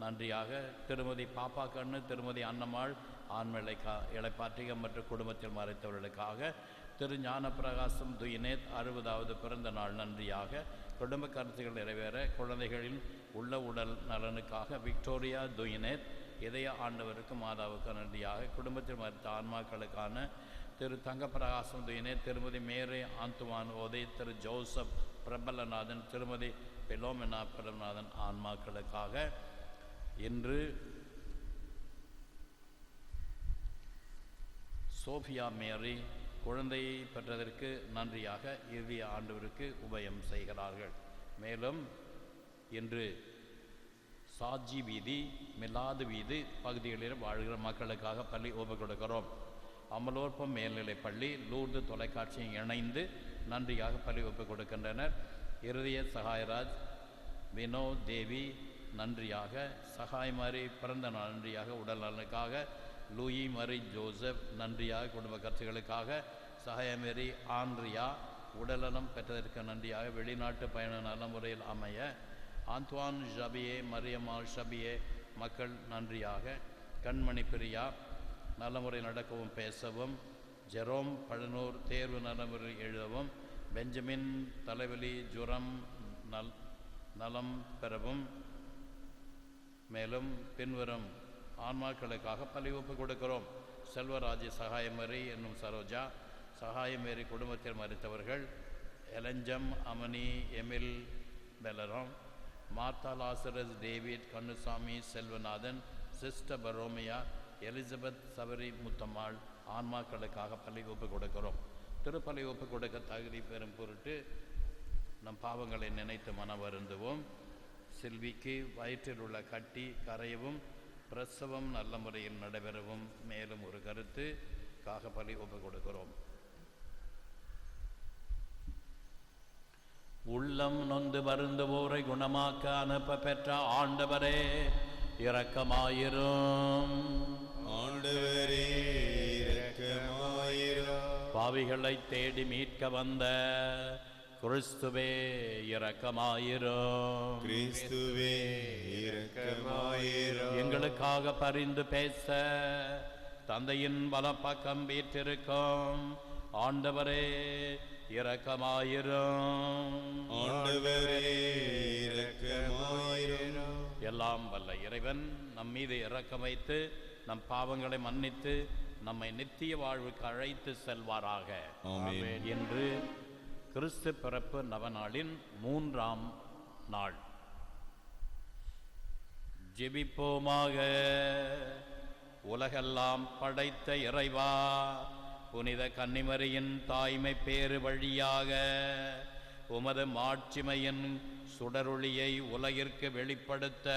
நன்றியாக, திருமதி பாப்பா கண்ணு, திருமதி அன்னம்மாள் ஆண்மையை இளைப்பாற்றிக மற்றும் குடும்பத்தில் மறைத்தவர்களுக்காக, திரு ஞான பிரகாசம் துயினேத் 60வது பிறந்த நாள் நன்றியாக, குடும்ப கருத்துக்கள் நிறைவேற குழந்தைகளின் உள்ள உடல் நலனுக்காக விக்டோரியா துயினேத் இதய ஆண்டவருக்கு மாதாவுக்கு நன்றியாக குடும்பத்தில் மறுத்த ஆன்மாக்களுக்கான திரு தங்கப்பிரகாசம் துயினே, திருமதி மேரி ஆந்துவான் ஓதை, திரு ஜோசப் பிரபலநாதன், திருமதி பெலோமெனா பிரபலநாதன் ஆன்மாக்களுக்காக இன்று சோஃபியா மேரி குழந்தையை பெற்றதற்கு நன்றியாக இறுதிய ஆண்டவருக்கு உபயம் செய்கிறார்கள். மேலும் இன்று சாஜி வீதி, மிலாது வீதி பகுதிகளில் வாழ்கிற மக்களுக்காக பள்ளி ஒப்பு கொடுக்கிறோம். அமலோற்பம் மேல்நிலைப் பள்ளி, லூர்து தொலைக்காட்சியும் இணைந்து நன்றியாக பள்ளி ஒப்பு கொடுக்கின்றனர். இருதய சகாயராஜ், வினோ தேவி நன்றியாக, சகாய்மாரி பிறந்த நாள் நன்றியாக, உடல் நலனுக்காக, லூயி மரி ஜோசப் நன்றியாக, குடும்ப கட்சிகளுக்காக, சகாயமேரி ஆண்ட்ரியா உடல்நலம் பெற்றதற்கு நன்றியாக, வெளிநாட்டு பயணம் நல்ல முறையில் அமைய, ஆந்த்வான் ஷபியே, மரியம்மாள் ஷபியே மக்கள் நன்றியாக, கண்மணி பிரியா நல்ல முறை நடக்கவும் பேசவும், ஜெரோம் பழனூர் தேர்வு நலமுறை எழுதவும், பெஞ்சமின் தலைவலி ஜுரம் நலம் பெறவும், மேலும் பின்வரும் ஆன்மாக்களுக்காக பள்ளி ஒப்பு கொடுக்கிறோம். செல்வராஜ் சகாயமேரி என்னும் சரோஜா, சகாயமேரி குடும்பத்தில் மறித்தவர்கள் எலஞ்சம் அமனி எமில் பெலரம், Martha Lazarus David Kannusamy Selvanathan, sister பரோமியா எலிசபெத் சபரி முத்தம்மாள் ஆன்மாக்களுக்காக பள்ளி ஒப்பு கொடுக்கிறோம். திருப்பலி ஒப்பு கொடுக்க தகுதி பெறும் பொருட்டு நம் பாவங்களை நினைத்து மன வருந்துவோம். செல்விக்கு வயிற்றில் உள்ள கட்டி கரையவும், பிரசவம் நல்ல முறையில் நடைபெறவும் மேலும் ஒரு கருத்து பலி ஒப்பு கொடுக்கிறோம். உள்ளம் நொந்து வருந்துவோரை குணமாக்க அனுப்ப பெற்ற ஆண்டவரே இரக்கமாயிரும். ஆண்டவரே இரக்கமாயிரும். பாவிகளை தேடி மீட்க வந்த கிறிஸ்துவே இரக்கமாயிரும். கிறிஸ்துவே இரக்கமாயிரும். எங்களுக்காக பரிந்து பேச தந்தையின் வலப்பக்கம் வீற்றிருக்கும் ஆண்டவரே இரக்கமாயிரும். ஆண்டவரே இரக்கமாயிரும். எல்லாம் வல்ல இறைவன் நம் மீது இரக்கம் வைத்து நம் பாவங்களை மன்னித்து நம்மை நித்திய வாழ்வுக்கு அழைத்து செல்வாராக. ஆமென். என்று கிறிஸ்து பிறப்பு நவநாளின் 3ஆம் நாள். ஜெபிப்போமாக. உலகெல்லாம் படைத்த இறைவா, புனித கன்னிமரியின் தாய்மை பேறு வழியாக உமது மாட்சிமையின் சுடரொளியை உலகிற்கு வெளிப்படுத்த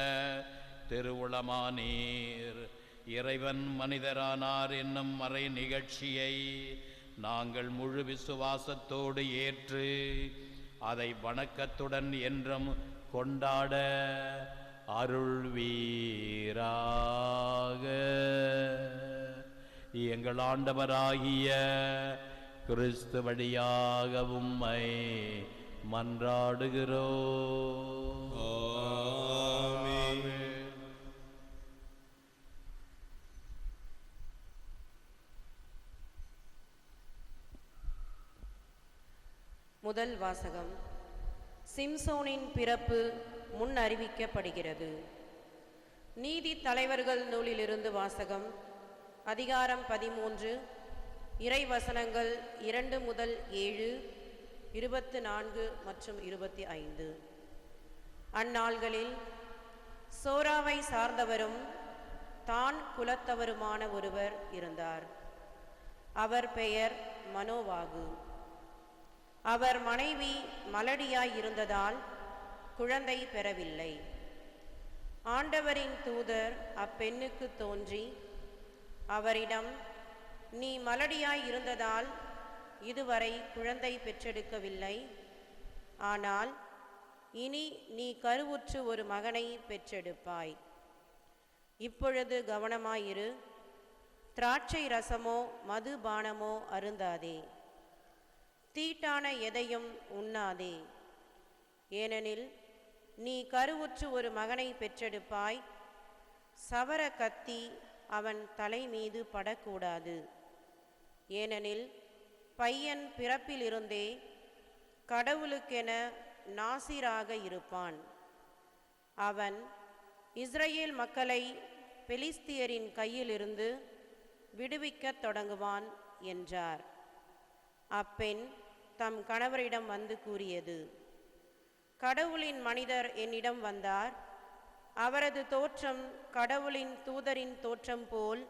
திருவுளமானீர். இறைவன் மனிதரானார் என்னும் மறை நிகழ்ச்சியை நாங்கள் முழு விசுவாசத்தோடு ஏற்று அதை வணக்கத்துடன் என்றும் கொண்டாட அருள்வீராக. எங்கள் ஆண்டவராகிய கிறிஸ்து வழியாக உம்மை மன்றாடுகிறோம். ஆமென். முதல் வாசகம். சிம்சோனின் பிறப்பு முன் அறிவிக்கப்படுகிறது. நீதி தலைவர்கள் நூலிலிருந்து வாசகம். அதிகாரம் 13, இறைவசனங்கள் 2 முதல் 7, 24 மற்றும் 25. அந்நாள்களில் சோராவை சார்ந்தவரும் தான் குலத்தவருமான ஒருவர் இருந்தார். அவர் பெயர் மனோவாகு. அவர் மனைவி மலடியாய் இருந்ததால் குழந்தை பெறவில்லை. ஆண்டவரின் தூதர் அப்பெண்ணுக்கு தோன்றி அவரிடம், நீ மலடியாய் இருந்ததால் இதுவரை குழந்தை பெற்றெடுக்கவில்லை. ஆனால் இனி நீ கருவுற்று ஒரு மகனை பெற்றெடுப்பாய். இப்பொழுது கவனமாயிரு. திராட்சை ரசமோ மதுபானமோ அருந்தாதே. தீட்டான எதையும் உண்ணாதே. ஏனெனில் நீ கருவுற்று ஒரு மகனை பெற்றெடுப்பாய். சவர கத்தி அவன் தலை மீது படக்கூடாது. ஏனெனில் பையன் பிறப்பிலிருந்தே கடவுளுக்கென நாசிராக இருப்பான். அவன் இஸ்ரவேல் மக்களை பெலிஸ்தியரின் கையிலிருந்து விடுவிக்கத் தொடங்குவான் என்றார். அப்பெண் தம் கணவரிடம் வந்து கூறியது, கடவுளின் மனிதர் என்னிடம் வந்தார். அவரது தோற்றம் கடவுளின் தூதரின் தோற்றம் போல்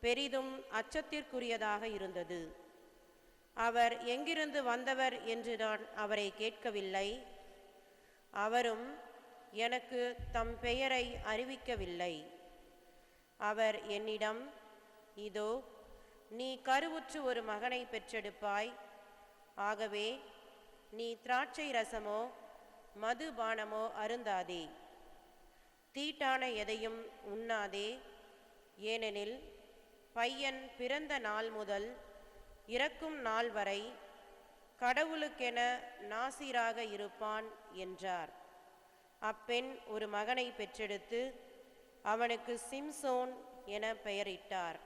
பெரிதும் அச்சத்திற்குரியதாக இருந்தது. அவர் எங்கிருந்து வந்தவர் என்று நான் அவரை கேட்கவில்லை. அவரும் எனக்கு தம் பெயரை அறிவிக்கவில்லை. அவர் என்னிடம், இதோ நீ கருவுற்று ஒரு மகனை பெற்றெடுப்பாய். ஆகவே நீ திராட்சை ரசமோ மதுபானமோ அருந்தாதே, தீட்டான எதையும் உண்ணாதே. ஏனெனில் பையன் பிறந்த நாள் முதல் இறக்கும் நாள் வரை கடவுளுக்கென நாசீராக இருப்பான் என்றார். அப்பெண் ஒரு மகனை பெற்றெடுத்து அவனுக்கு சிம்சோன் என பெயரிட்டார்.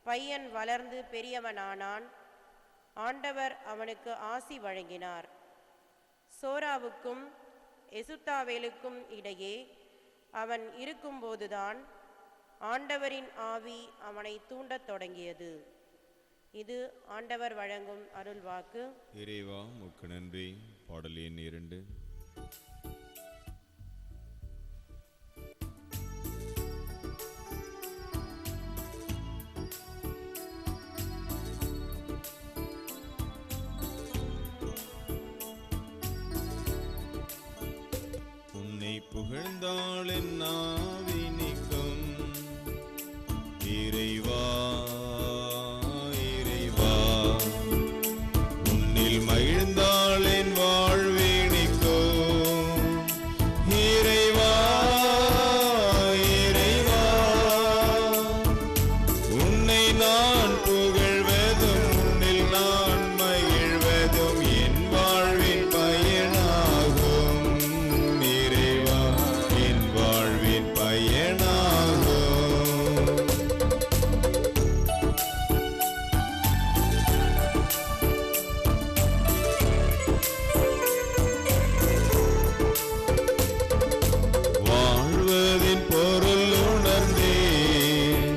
பையன் வளர்ந்து பெரியவனானான். ஆண்டவர் அவனுக்கு ஆசி வழங்கினார். சோராவுக்கும் எசுத்தாவேலுக்கும் இடையே அவன் இருக்கும்போதுதான் ஆண்டவரின் ஆவி அவனை தூண்டத் தொடங்கியது. இது ஆண்டவர் வழங்கும் அருள்வாக்கு. இறைவா உமக்கு நன்றி. பாடல் எண் 2. உன்னை புகழ்ந்தாள் என் ஆவி நிற்கும். இறைவா இறைவா, உன்னில் மகிழ்ந்தாள் என் வாழ்வே நிற்கும். இறைவா இறைவா, உன்னை நான் புகழ்வதும் உன்னில் நான் மகிழ்வதும் என் வாழ்வின் பயனாகும். இறைவா என் வாழ்வின் பயனாகும். வாழ்வதின் பொருள் உணர்ந்தேன்,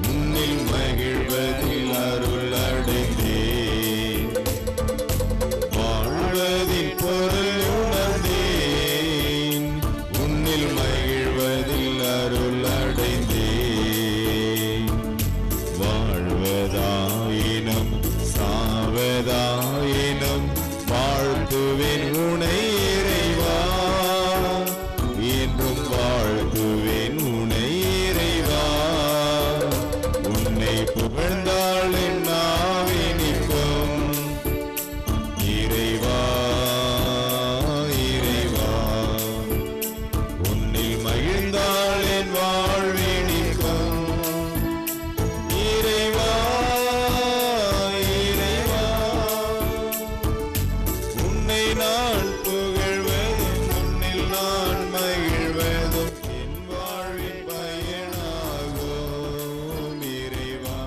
உன்னில் மகிழ்வதில் அருள் அடைந்தேன். வாழ்வதின் பொருள் உணர்ந்தேன், உன்னில் மகிழ்வதில் அருள் அடைந்தேன். வாழ்வதாயினும் சாவதாயினும் வாழ்த்துவேன் உனை இறைவா, என்றும் வாழ்த்துவேன் உனை இறைவா. உன்னை புகழ்ந்தாள் என் ஆவி நிற்கும். இறைவா இறைவா, உன்னில் மகிழ்ந்தாள் என் வாழ்வே நிற்கும். இறைவா இறைவா, உன்னை நான் புகழ்வதும் உன்னில் நான் மகிழ்வதும் என் வாழ்வின் பயனாகும். இறைவா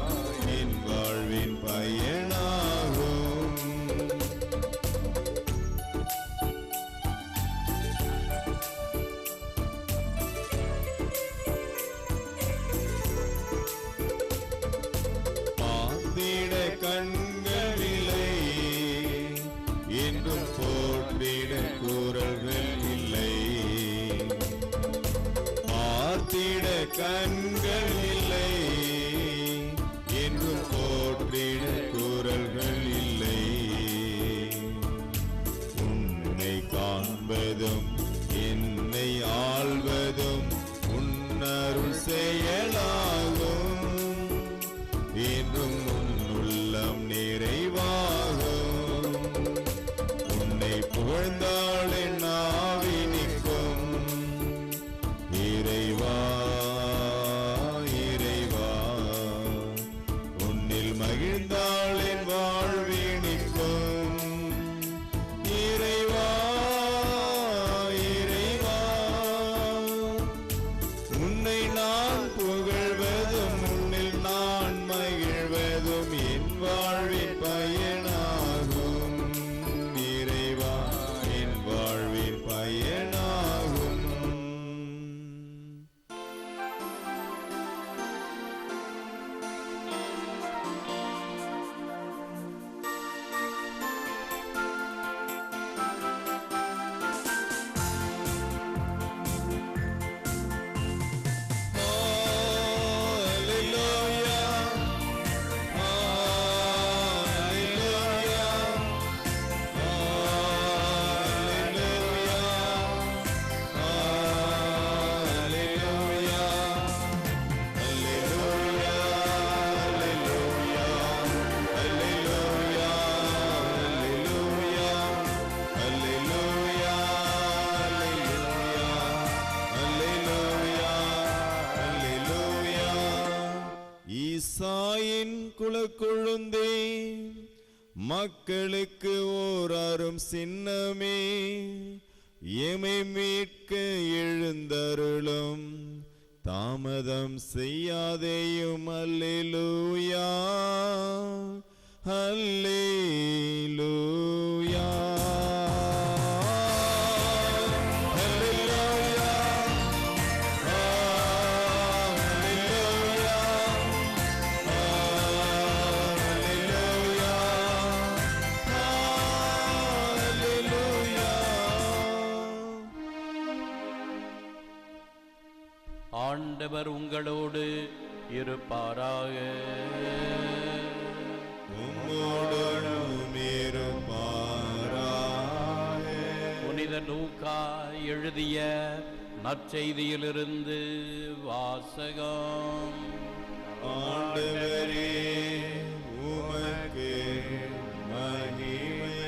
என் வாழ்வின் பயனாகும். பார்த்திட கண்களில்லை, என்றும் போற்றிட குரல்கள் இல்லை. பார்த்திட கண்கள் இல்லை, என்றும் போற்றிட குரல்கள் இல்லை. உன்னை காண்பதும் என்னை ஆள்வதும் உன்னருள் செயலாகும். என்றும் உன் உள்ளம் நிறைவாகும். உன்னை புகழ்ந்தாள் என் ஆவி நிற்கும். இறைவா இறைவா, உன்னில் மகிழ்ந்தாள் என் வாழ்வே நிற்கும். இறைவா இறைவா, உன்னை நான் புகழ்வதும் உன்னில் நான் மகிழ்வதும் என் வாழ்வின் பயனாகும். இறைவா என் குலக்கொழுந்தே, மக்களுக்கு ஓர் அரும் சின்னமே, எமை மீட்க எழுந்தருளும், தாமதம் செய்யாதேயும். அல்லேலூயா, அல்லேலூயா. ஆண்டவர் உங்களோடு இருப்பாராக. உம்மோடும் இருப்பாராக. புனித லூக்கா எழுதிய நற்செய்தியிலிருந்து வாசகம். ஆண்டவரே, உமக்கு மகிமை.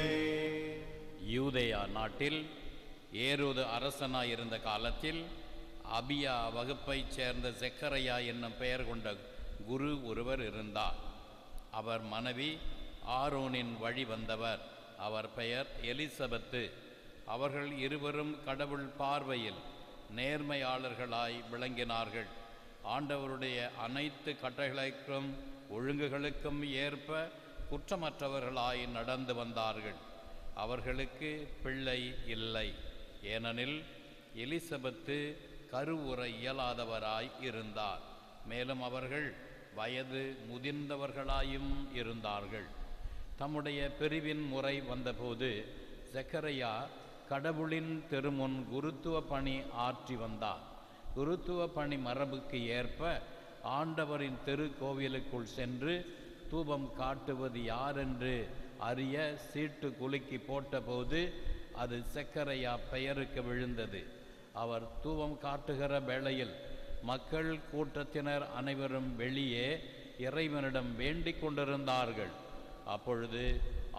யூதேயா நாட்டில் ஏரோது அரசனாயிருந்த காலத்தில் அபியா வகுப்பைச் சேர்ந்த செக்கரையா என்னும் பெயர் கொண்ட குரு ஒருவர் இருந்தார். அவர் மனைவி ஆரோனின் வழி வந்தவர். அவர் பெயர் எலிசபெத்து. அவர்கள் இருவரும் கடவுள் பார்வையில் நேர்மையாளர்களாய் விளங்கினார்கள். ஆண்டவருடைய அனைத்து கட்டளைகளுக்கும் ஒழுங்குகளுக்கும் ஏற்ப குற்றமற்றவர்களாய் நடந்து வந்தார்கள். அவர்களுக்கு பிள்ளை இல்லை, ஏனெனில் எலிசபெத்து கருவுற இயலாதவராய் இருந்தார். மேலும் அவர்கள் வயது முதிர்ந்தவர்களாயும் இருந்தார்கள். தம்முடைய பிரிவின் முறை வந்தபோது செக்கரையா கடவுளின் திருமுன் குருத்துவ பணி ஆற்றி வந்தார். குருத்துவ பணி மரபுக்கு ஏற்ப ஆண்டவரின் திருக்கோவிலுக்குள் சென்று தூபம் காட்டுவது யாரென்று அறிய சீட்டு குலுக்கி போட்டபோது அது செக்கரையா பெயருக்கு விழுந்தது. அவர் தூபம் காட்டுகிற வேளையில் மக்கள் கூட்டத்தினர் அனைவரும் வெளியே இறைவனிடம் வேண்டிக் கொண்டிருந்தார்கள். அப்பொழுது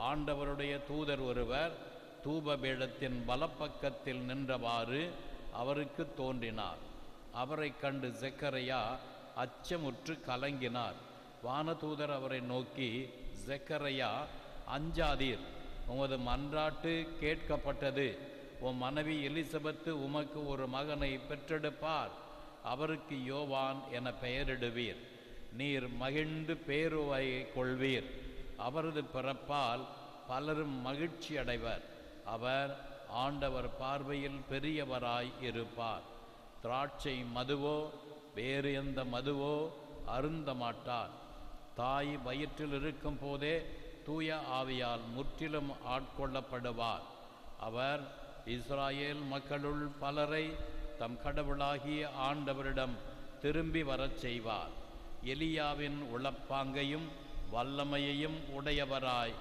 ஆண்டவருடைய தூதர் ஒருவர் தூப பீடத்தின் வலப்பக்கத்தில் நின்றவாறு அவருக்கு தோன்றினார். அவரை கண்டு செக்கரையா அச்சமுற்று கலங்கினார். வானதூதர் அவரை நோக்கி, செக்கரையா, அஞ்சாதீர், உமது மன்றாட்டு கேட்கப்பட்டது. உன் மனைவி எலிசபெத்து உமக்கு ஒரு மகனை பெற்றெடுப்பார். அவருக்கு யோவான் என பெயரிடுவீர். நீர் மகிழ்ந்து பேருவை கொள்வீர். அவரது பிறப்பால் பலரும் மகிழ்ச்சி அடைவர். அவர் ஆண்டவர் பார்வையில் பெரியவராய் இருப்பார். திராட்சை மதுவோ வேறு எந்த மதுவோ அருந்த மாட்டார். தாய் வயிற்றில் இருக்கும் போதே தூய ஆவியால் முற்றிலும் ஆட்கொள்ளப்படுவார். அவர் இஸ்ராயேல் மக்களுள் பலரை தம் கடவுளாகிய ஆண்டவரிடம் திரும்பி வரச் செய்வார். எலியாவின் உளப்பாங்கையும் வல்லமையையும் உடையவராய்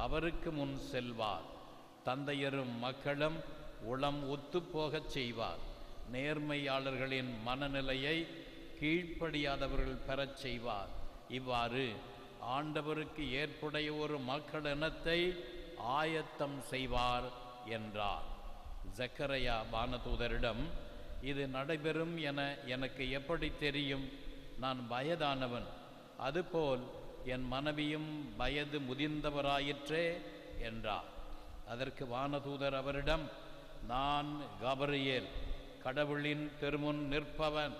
அவருக்கு முன் செல்வார். தந்தையரும் மக்களும் உளம் ஒத்துப்போகச் செய்வார். நேர்மையாளர்களின் மனநிலையை கீழ்ப்படியாதவர்கள் பெறச் செய்வார். இவ்வாறு ஆண்டவருக்கு ஏற்புடைய ஒரு மக்கள் இனத்தை ஆயத்தம் செய்வார் என்றார். செக்கரையா வானதூதரிடம், இது நடைபெறும் என எனக்கு எப்படி தெரியும்? நான் வயதானவன், அதுபோல் என் மனைவியும் வயது முதிர்ந்தவராயிற்றே என்றார். அதற்கு வானதூதர் அவரிடம், நான் கபரியேல், கடவுளின் திருமுன் நிற்பவன்.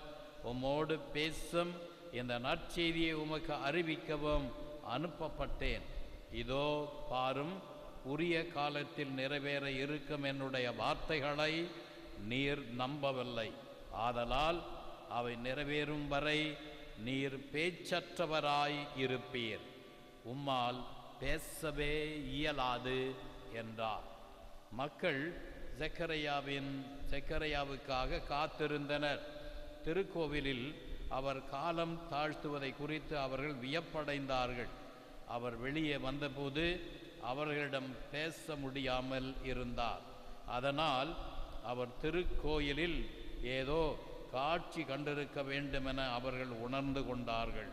உம்மோடு பேசும் இந்த நற்செய்தியை உமக்கு அறிவிக்கவும் அனுப்பப்பட்டேன். இதோ பாரும், உரிய காலத்தில் நிறைவேற இருக்கும் என்னுடைய வார்த்தைகளை நீர் நம்பவில்லை. ஆதலால் அவை நிறைவேறும் வரை நீர் பேச்சற்றவராய் இருப்பீர். உம்மால் பேசவே இயலாது என்றார். மக்கள் செக்கரையாவுக்காக காத்திருந்தனர். திருக்கோவிலில் அவர் காலம் தாழ்த்துவதை குறித்து அவர்கள் வியப்படைந்தார்கள். அவர் வெளியே வந்தபோது அவர்களிடம் பேச முடியாமல் இருந்தார். அதனால் அவர் திருக்கோயிலில் ஏதோ காட்சி கண்டிருக்க வேண்டுமென அவர்கள் உணர்ந்து கொண்டார்கள்.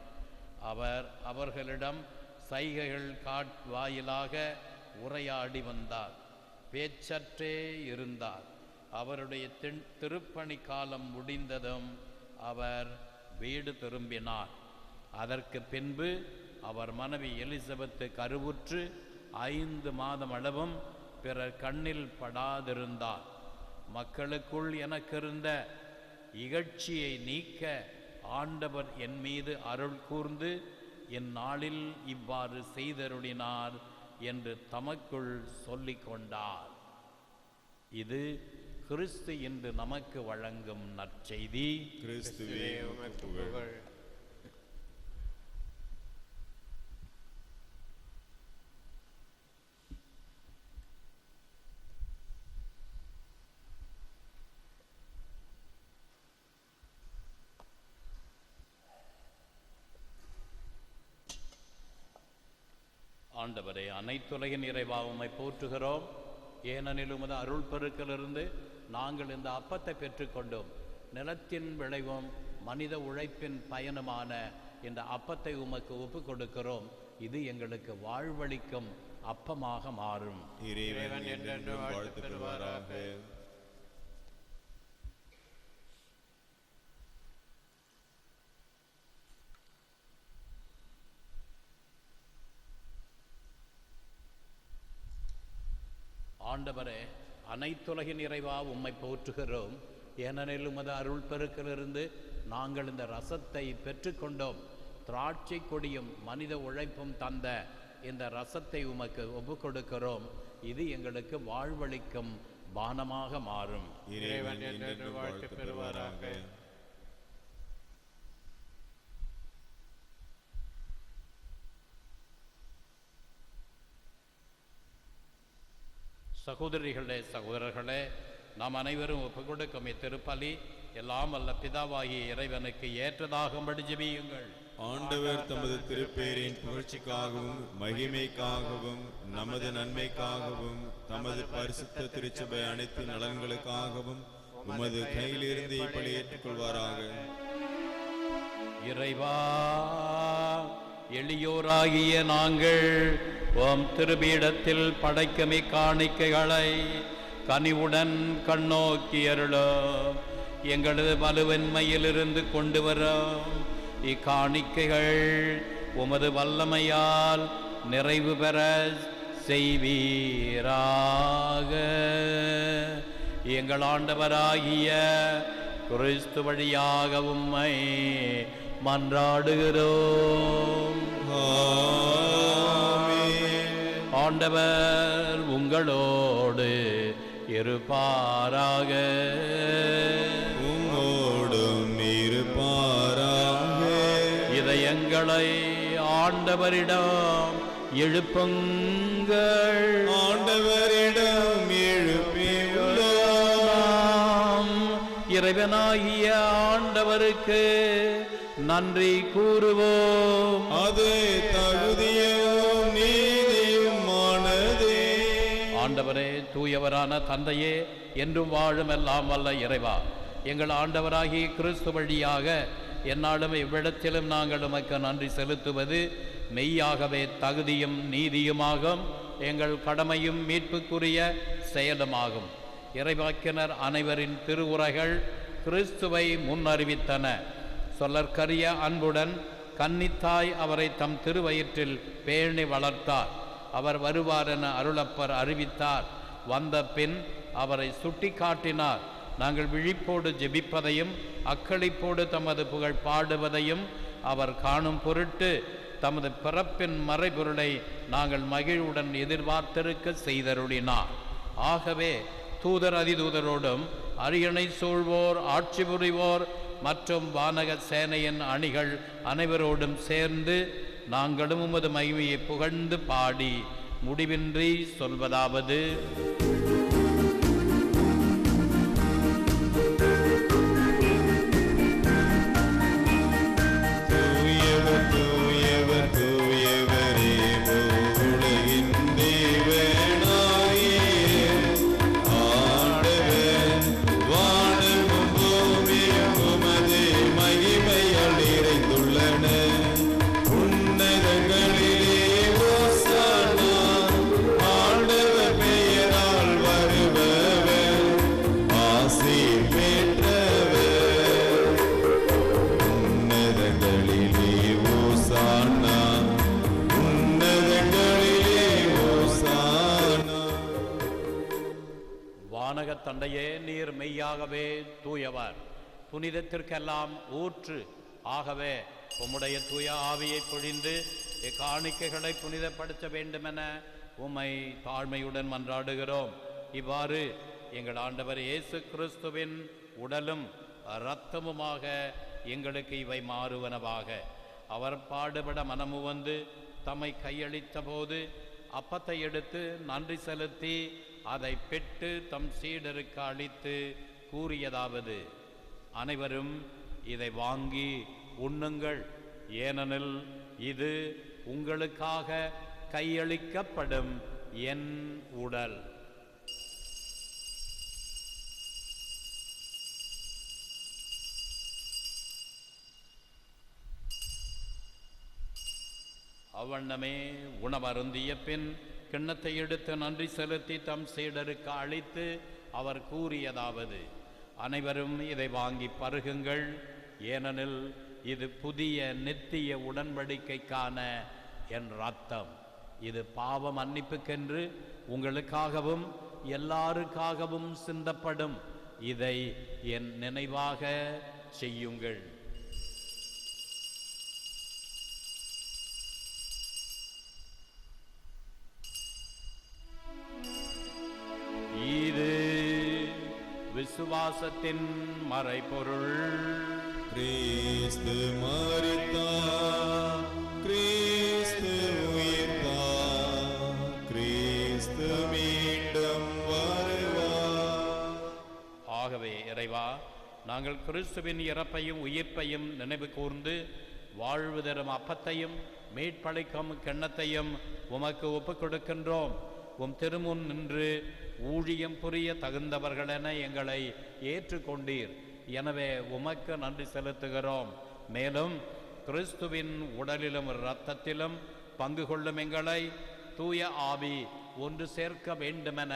அவர் அவர்களிடம் சைகைகள் வாயிலாக உரையாடி வந்தார். பேச்சற்றே இருந்தார். அவருடைய திருப்பணி காலம் முடிந்ததும் அவர் வீடு திரும்பினார். அதற்கு பின்பு அவர் மனைவி எலிசபெத்து கருவுற்று 5 மாதம் அளவும் பிறர் கண்ணில் படாதிருந்தார். மக்களுக்குள் எனக்கிருந்த இகழ்ச்சியை நீக்க ஆண்டவர் என் மீது அருள் கூர்ந்து இந்நாளில் இவ்வாறு செய்தருளினார் என்று தமக்குள் சொல்லிக் கொண்டார். இது கிறிஸ்து இன்று நமக்கு வழங்கும் நற்செய்தி. கிறிஸ்துவே உமக்கு புகழ். ஆண்டவரே, அனைத்துலகின் இறைவா, உம்மை போற்றுகிறோம். ஏனெனில் உமது அருள் பெருக்கிலிருந்து நாங்கள் இந்த அப்பத்தை பெற்றுக்கொண்டோம். நிலத்தின் விளைவும் மனித உழைப்பின் பயனுமான இந்த அப்பத்தை உமக்கு ஒப்பு கொடுக்கிறோம். இது எங்களுக்கு வாழ்வளிக்கும் அப்பமாக மாறும். இறைவன் என்றென்றும் வாழ்த்து பெறுவாராக. ஆண்டவரே, அனைத்துலகின் இறைவா, உம்மை போற்றுகிறோம். ஏனெனில் உமது அருள் பெருக்கிலிருந்து நாங்கள் இந்த ரசத்தை பெற்றுக்கொண்டோம். திராட்சை கொடியும் மனித உழைப்பும் தந்த இந்த ரசத்தை உமக்கு ஒப்பு கொடுக்கிறோம். இது எங்களுக்கு வாழ்வளிக்கும் பானமாக மாறும். இறைவன் என்றென்றும் வாழ்த்து பெறுவாராக. சகோதரிகளே, சகோதரர்களே, நாம் அனைவரும் ஒப்புக் கொடுக்கும் இத்திருப்பலி எல்லாம் வல்ல பிதாவாகிய இறைவனுக்கு ஏற்றதாகும்படி ஜெபியுங்கள். ஆண்டவர் தமது திருப்பேரின் புகழ்ச்சிக்காகவும் மகிமைக்காகவும் நமது நன்மைக்காகவும் தமது பரிசுத்த திருச்சபை அனைத்து நலன்களுக்காகவும் உமது கையிலிருந்து இப்படி ஏற்றுக்கொள்வாராக. இறைவா, எளியோராகிய நாங்கள் உம் திருபீடத்தில் படைக்கமி காணிக்கைகளை கனிவுடன் கண்ணோக்கி அருளும். எங்களது வலுவன்மையிலிருந்து கொண்டு வரும் இக்காணிக்கைகள் உமது வல்லமையால் நிறைவு பெற செய்வீராக. எங்கள் ஆண்டவராகிய கிறிஸ்து வழியாக உம்மை மன்றாடுகிறோம். ஆண்டவர் உங்களோடு இருப்பாராக. உம்மோடும் இருப்பாராக. இதயங்களை ஆண்டவரிடம் எழுப்புங்கள். ஆண்டவரிடம் எழுப்பியுள்ளோம். இறைவனாகிய ஆண்டவருக்கு நன்றி கூறுவோம். அது தகுதியும் நீதியுமானதே. ஆண்டவரே, தூயவரான தந்தையே, என்றும் வாழும் எல்லாம் வல்ல இறைவா, எங்கள் ஆண்டவராகிய கிறிஸ்து வழியாக எந்நாளும் இவ்விடத்திலும் நாங்கள் உமக்கு நன்றி செலுத்துவது மெய்யாகவே தகுதியும் நீதியுமாகும். எங்கள் கடமையும் மீட்புக்குரிய செயலுமாகும். இறைவாக்கினர் அனைவரின் திருவுரைகள் கிறிஸ்துவை முன்னறிவித்தன. சொல்லற்கரிய அன்புடன் கன்னித்தாய் அவரை தம் திருவயிற்றில் பேணி வளர்த்தார். அவர் வருவார் என அருளப்பர் அறிவித்தார். வந்த பின் அவரை சுட்டி காட்டினார். நாங்கள் விழிப்போடு ஜெபிப்பதையும் அக்களிப்போடு தமது புகழ் பாடுவதையும் அவர் காணும் பொருட்டு தமது பிறப்பின் மறைபொருளை நாங்கள் மகிழ்வுடன் எதிர்பார்த்திருக்க செய்தருளினார். ஆகவே தூதர் அதிதூதரோடும் அரியணை சூழ்வோர் ஆட்சி புரிவோர் மற்றும் வானக சேனையின் அணிகள் அனைவரோடும் சேர்ந்து நாங்களும் உமது மகிமையை புகழ்ந்து பாடி முடிவின்றி சொல்வதாவது: உன்னதங்களிலே ஓசானா, ஆண்டவர் பெயரால் வானகத் தந்தையே, நீர் மெய்யாகவே தூயவர், புனிதத்திற்கெல்லாம் ஊற்று. ஆகவே உம்முடைய தூய ஆவியை பொழிந்து இக்காணிக்கைகளை புனிதப்படுத்த வேண்டுமென உம்மை தாழ்மையுடன் மன்றாடுகிறோம். இவ்வாறு எங்கள் ஆண்டவர் இயேசு கிறிஸ்துவின் உடலும் இரத்தமுமாக எங்களுக்கு இவை மாறுவனவாக. அவர் பாடுபட மனமு வந்து தம்மை கையளித்த போது அப்பத்தை எடுத்து நன்றி செலுத்தி அதை பெற்று தம் சீடருக்கு அளித்து கூறியதாவது: அனைவரும் இதை வாங்கி உண்ணுங்கள், ஏனெனில் இது உங்களுக்காக கையளிக்கப்படும் என் உடல். அவ்வண்ணமே உணவருந்திய பின் கிண்ணத்தை எடுத்து நன்றி செலுத்தி தம் சீடருக்கு அளித்து அவர் கூறியதாவது: அனைவரும் இதை வாங்கி பருகுங்கள், ஏனெனில் இது புதிய நித்திய உடன்படிக்கைக்கான என் இரத்தம். இது பாவ மன்னிப்புக்கென்று உங்களுக்காகவும் எல்லாருக்காகவும் சிந்தப்படும். இதை என் நினைவாக செய்யுங்கள். இது விசுவாசத்தின் மறைபொருள். கிறிஸ்து மரித்தார், கிறிஸ்து உயிர்த்தார், கிறிஸ்து மீண்டும் வருவார். ஆகவே இறைவா, நாங்கள் கிறிஸ்துவின் இறப்பையும் உயிர்ப்பையும் நினைவு கூர்ந்து வாழ்வு தரும் அப்பத்தையும் மீட்பளிக்கும் கிண்ணத்தையும் உமக்கு ஒப்புக் கொடுக்கின்றோம். உம் திருமுன் நின்று ஊழியம் புரிய தகுந்தவர்களென எங்களை ஏற்றுக்கொண்டீர். எனவே உமக்கு நன்றி செலுத்துகிறோம். மேலும் கிறிஸ்துவின் உடலிலும் இரத்தத்திலும் பங்கு கொள்ளும் எங்களை தூய ஆவி ஒன்று சேர்க்க வேண்டுமென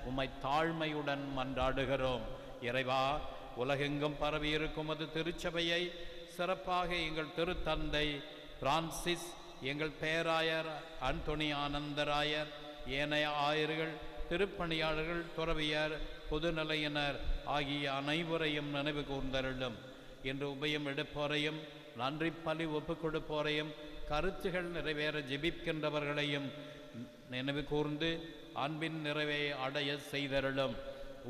உம்மை தாழ்மையுடன் மன்றாடுகிறோம். இறைவா, உலகெங்கும் பரவியிருக்கும் அது திருச்சபையை சிறப்பாக எங்கள் திருத்தந்தை பிரான்சிஸ், எங்கள் பேராயர் அந்தோணி ஆனந்தராயர், ஏனைய ஆயர்கள், திருப்பணியாளர்கள், துறவியர், பொதுநிலையினர் ஆகிய அனைவரையும் நினைவு கூர்ந்தருளும். இன்று உபயம் எடுப்போரையும் நன்றி பலி ஒப்புக் கொடுப்போரையும் கருத்துகள் நிறைவேற ஜெபிக்கின்றவர்களையும் நினைவு கூர்ந்து அன்பின் நிறைவை அடைய செய்தருளும்.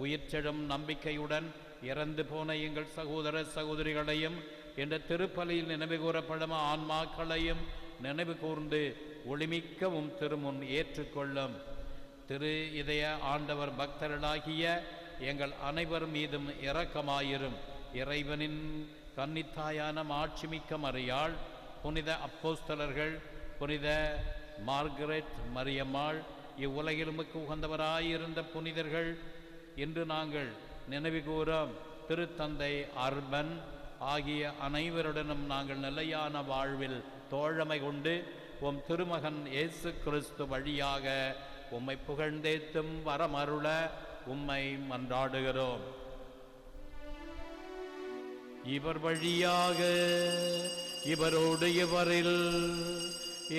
உயிர்ச்செழும் நம்பிக்கையுடன் இறந்து போன எங்கள் சகோதர சகோதரிகளையும் என்ற திருப்பலியில் நினைவு கூறப்படும் ஆன்மாக்களையும் நினைவு கூர்ந்து ஒளிமிக்கவும் திருமுன் ஏற்றுக்கொள்ளும். திரு இதய ஆண்டவர் பக்தர்களாகிய எங்கள் அனைவர் மீதும் இரக்கமாயிரும். இறைவனின் கன்னித்தாயான மாட்சிமிக்க மரியாள், புனித அப்போஸ்தலர்கள், புனித மார்கரெட் மரியம்மாள், இவ்வுலகிலுமுக்கு உகந்தவராயிருந்த புனிதர்கள், இன்று நாங்கள் நினைவு கூறும் திருத்தந்தை அர்பன் ஆகிய அனைவருடனும் நாங்கள் நிலையான வாழ்வில் தோழமை கொண்டு உம் திருமகன் இயேசு கிறிஸ்து வழியாக உம்மை புகழ்ந்தேத்தும் வரமருள உம்மை மன்றாடுகிறோம். இவர் வழியாக இவரோடு இவரில்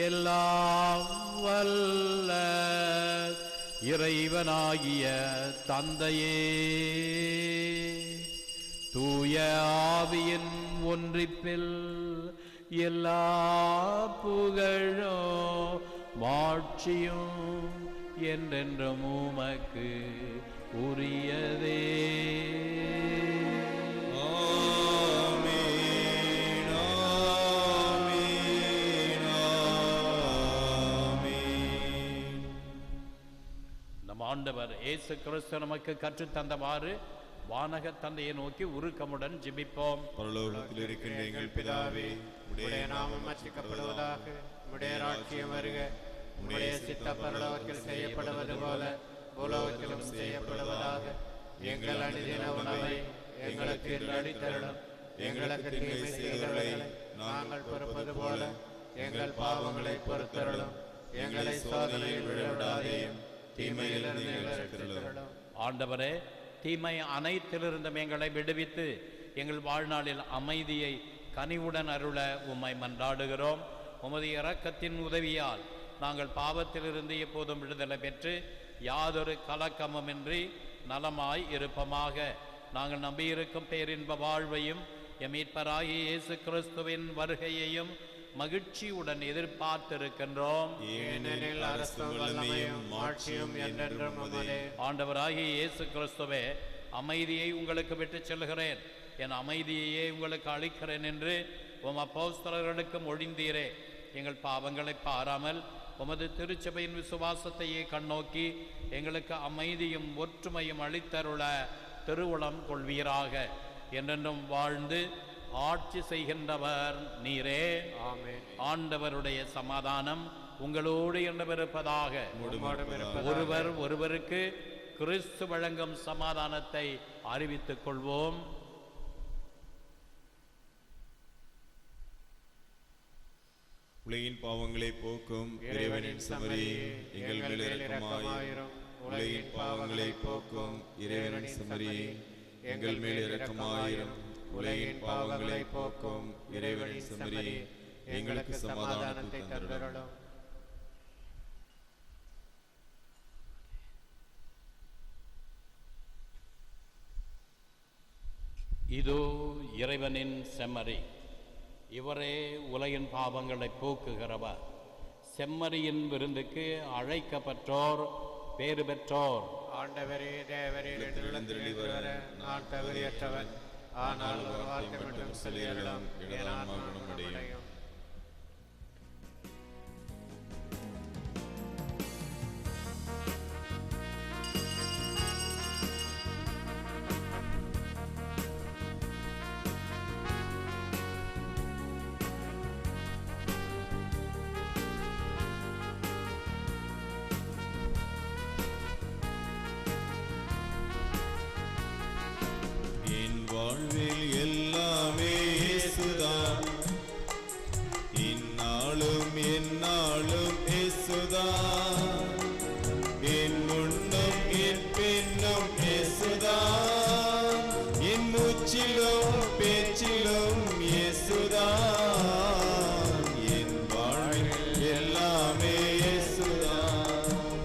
எல்லாம் வல்ல இறைவனாகிய தந்தையே, தூய ஆவியின் ஒன்றிப்பில் எல்லா புகழும் மாட்சியும் என்றென்றும் உமக்கு உரியதே. ஆமென், ஆமென், ஆமென். நம் ஆண்டவர் இயேசு கிறிஸ்து நமக்கு கற்றுத்தந்தவாறு வானக தந்தையை நோக்கி உருக்கமுடன் ஜெபிப்போம். பரலோகத்தில் இருக்கின்ற எங்கள் பிதாவே, உம்முடைய நாமம் மன்னிக்கப்படுவதாக, உம்முடைய ராஜ்யம் வருக, உம்முடைய சித்தம் பரலோகத்தில் செய்யப்படுவது போல பூலோகத்திலும் செய்யப்படுவதாக. எங்கள் அனுதின உணவை எங்களுக்கு இன்று அளித்தருளும். எங்களுக்கு தீமை செய்தவர்களை நாங்கள் பொறுப்பது போல எங்கள் பாவங்களை பொறுத்தருளும். எங்களை சோதனையில் விழவிடாதேயும், தீமையிலிருந்து எங்களை ரட்சித்தருளும். ஆண்டவரே, தீமை அனைத்திலிருந்தும் எங்களை விடுவித்து எங்கள் வாழ்நாளில் அமைதியை கனிவுடன் அருள உம்மை மன்றாடுகிறோம். உமது இரக்கத்தின் உதவியால் நாங்கள் பாவத்திலிருந்து எப்போதும் விடுதலை பெற்று யாதொரு கலக்கமுமின்றி நலமாய் இருப்பமாக. நாங்கள் நம்பியிருக்கும் பேரின்ப வாழ்வையும் எம் மீட்பராகிய இயேசு கிறிஸ்துவின் வருகையையும் மகிழ்ச்சியுடன் எதிர்பார்த்திருக்கின்றோம். ஏனெனில் அரசும் வல்லமையும் ஆட்சியும் என்றென்றும் உமதே. ஆண்டவராகிய இயேசு கிறிஸ்துவே, அமைதியை உங்களுக்கு விட்டுச் செல்கிறேன், என் அமைதியையே உங்களுக்கு அளிக்கிறேன் என்று உம் அப்போஸ்தலர்களுக்கு மொழிந்தீரே. எங்கள் பாவங்களை பாராமல் உமது திருச்சபையின் விசுவாசத்தையே கண்ணோக்கி எங்களுக்கு அமைதியும் ஒற்றுமையும் அளித்தருள திருவுளம் கொள்வீராக. என்றென்றும் வாழ்ந்து ஆட்சி செய்கின்றவர் நீரே. ஆமென். ஆண்டவருடைய சமாதானம் உங்களோடு என்றிருப்பதாக. ஒருவர் ஒருவருக்கு கிறிஸ்து வழங்கும் சமாதானத்தை அறிவித்துக் கொள்வோம். உலகின் பாவங்களை போக்கும் இறைவனின் சமரி எங்கள் மேல் இரக்கமாயிரும். உலகின் பாவங்களை போக்கும் இறைவனின் சமரி எங்கள் மேல் இரக்கமாயிரும். உலகின் பாவங்களை போக்கும் இறைவனின் சமரி எங்களுக்கு சமாதானத்தை தந்தருளும். இதோ இறைவனின் செம்மறி, இவரே உலகின் பாவங்களை போக்குகிறவர். செம்மறியின் விருந்துக்கு அழைக்கப்பட்டோர் பேறு பெற்றோர். ஆண்டவரே, தேவரீர் எழுந்தருளி வர நான் தகுதியற்றவன். ஆனால் ஒரு வார்த்தை மட்டும் சொல்லியருளும், என் ஆன்மா குணமடையும். வாழ்வில் எல்லாமே இயேசுதான், இந்நாளும் எந்நாளும் இயேசுதான். என் முன்னும் என் பின்னும் இயேசுதான், என் மூச்சிலும் பேச்சிலும் இயேசுதான். என் வாழ்வில் எல்லாமே இயேசுதான்,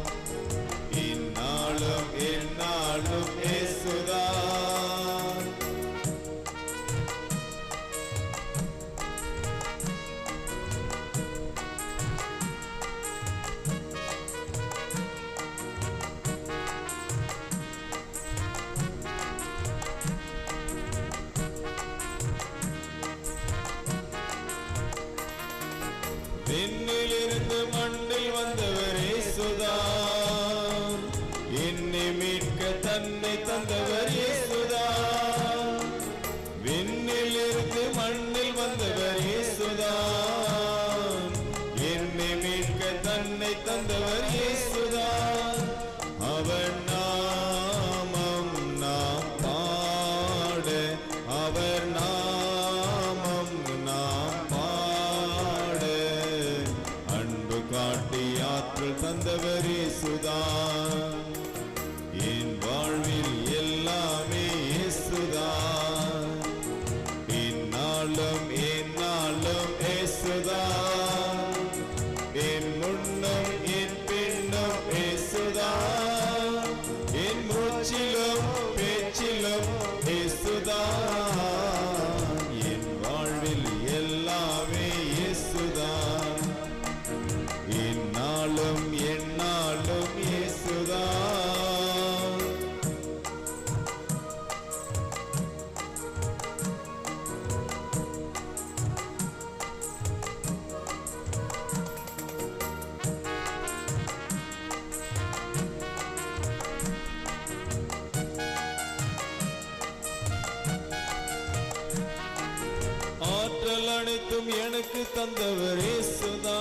இந்நாளும் எந்நாளும் இயேசுதான். விண்ணிலிருந்து மண்ணில் வந்தவர் இயேசுதான், என்னை மீட்க தன்னை தந்தவர் இயேசுதான். விண்ணிலிருந்து மண்ணில் வந்தவர் இயேசுதான், என்னை மீட்க தன்னை தந்தவர் இயேசுதான். அவர் நாமம் நாம் பாட, அவர் நாமம் நாம் பாட, அன்பு காட்டி ஆற்றல் தந்தவர் இயேசுதான். என் வாழ்வில் எல்லாமே இயேசுதான், இந்நாளும் எந்நாளும் இயேசுதான். என் முன்னும் என் பின்னும் இயேசுதான், என் மூச்சிலும் பேச்சிலும் இயேசுதான். என் வாழ்வில் எல்லாமே இயேசுதான், இந்நாளும் எந்நாளும் இயேசுதான். ஆற்றல் அனைத்தும் எனக்கு தந்தவர் இயேசுதான்,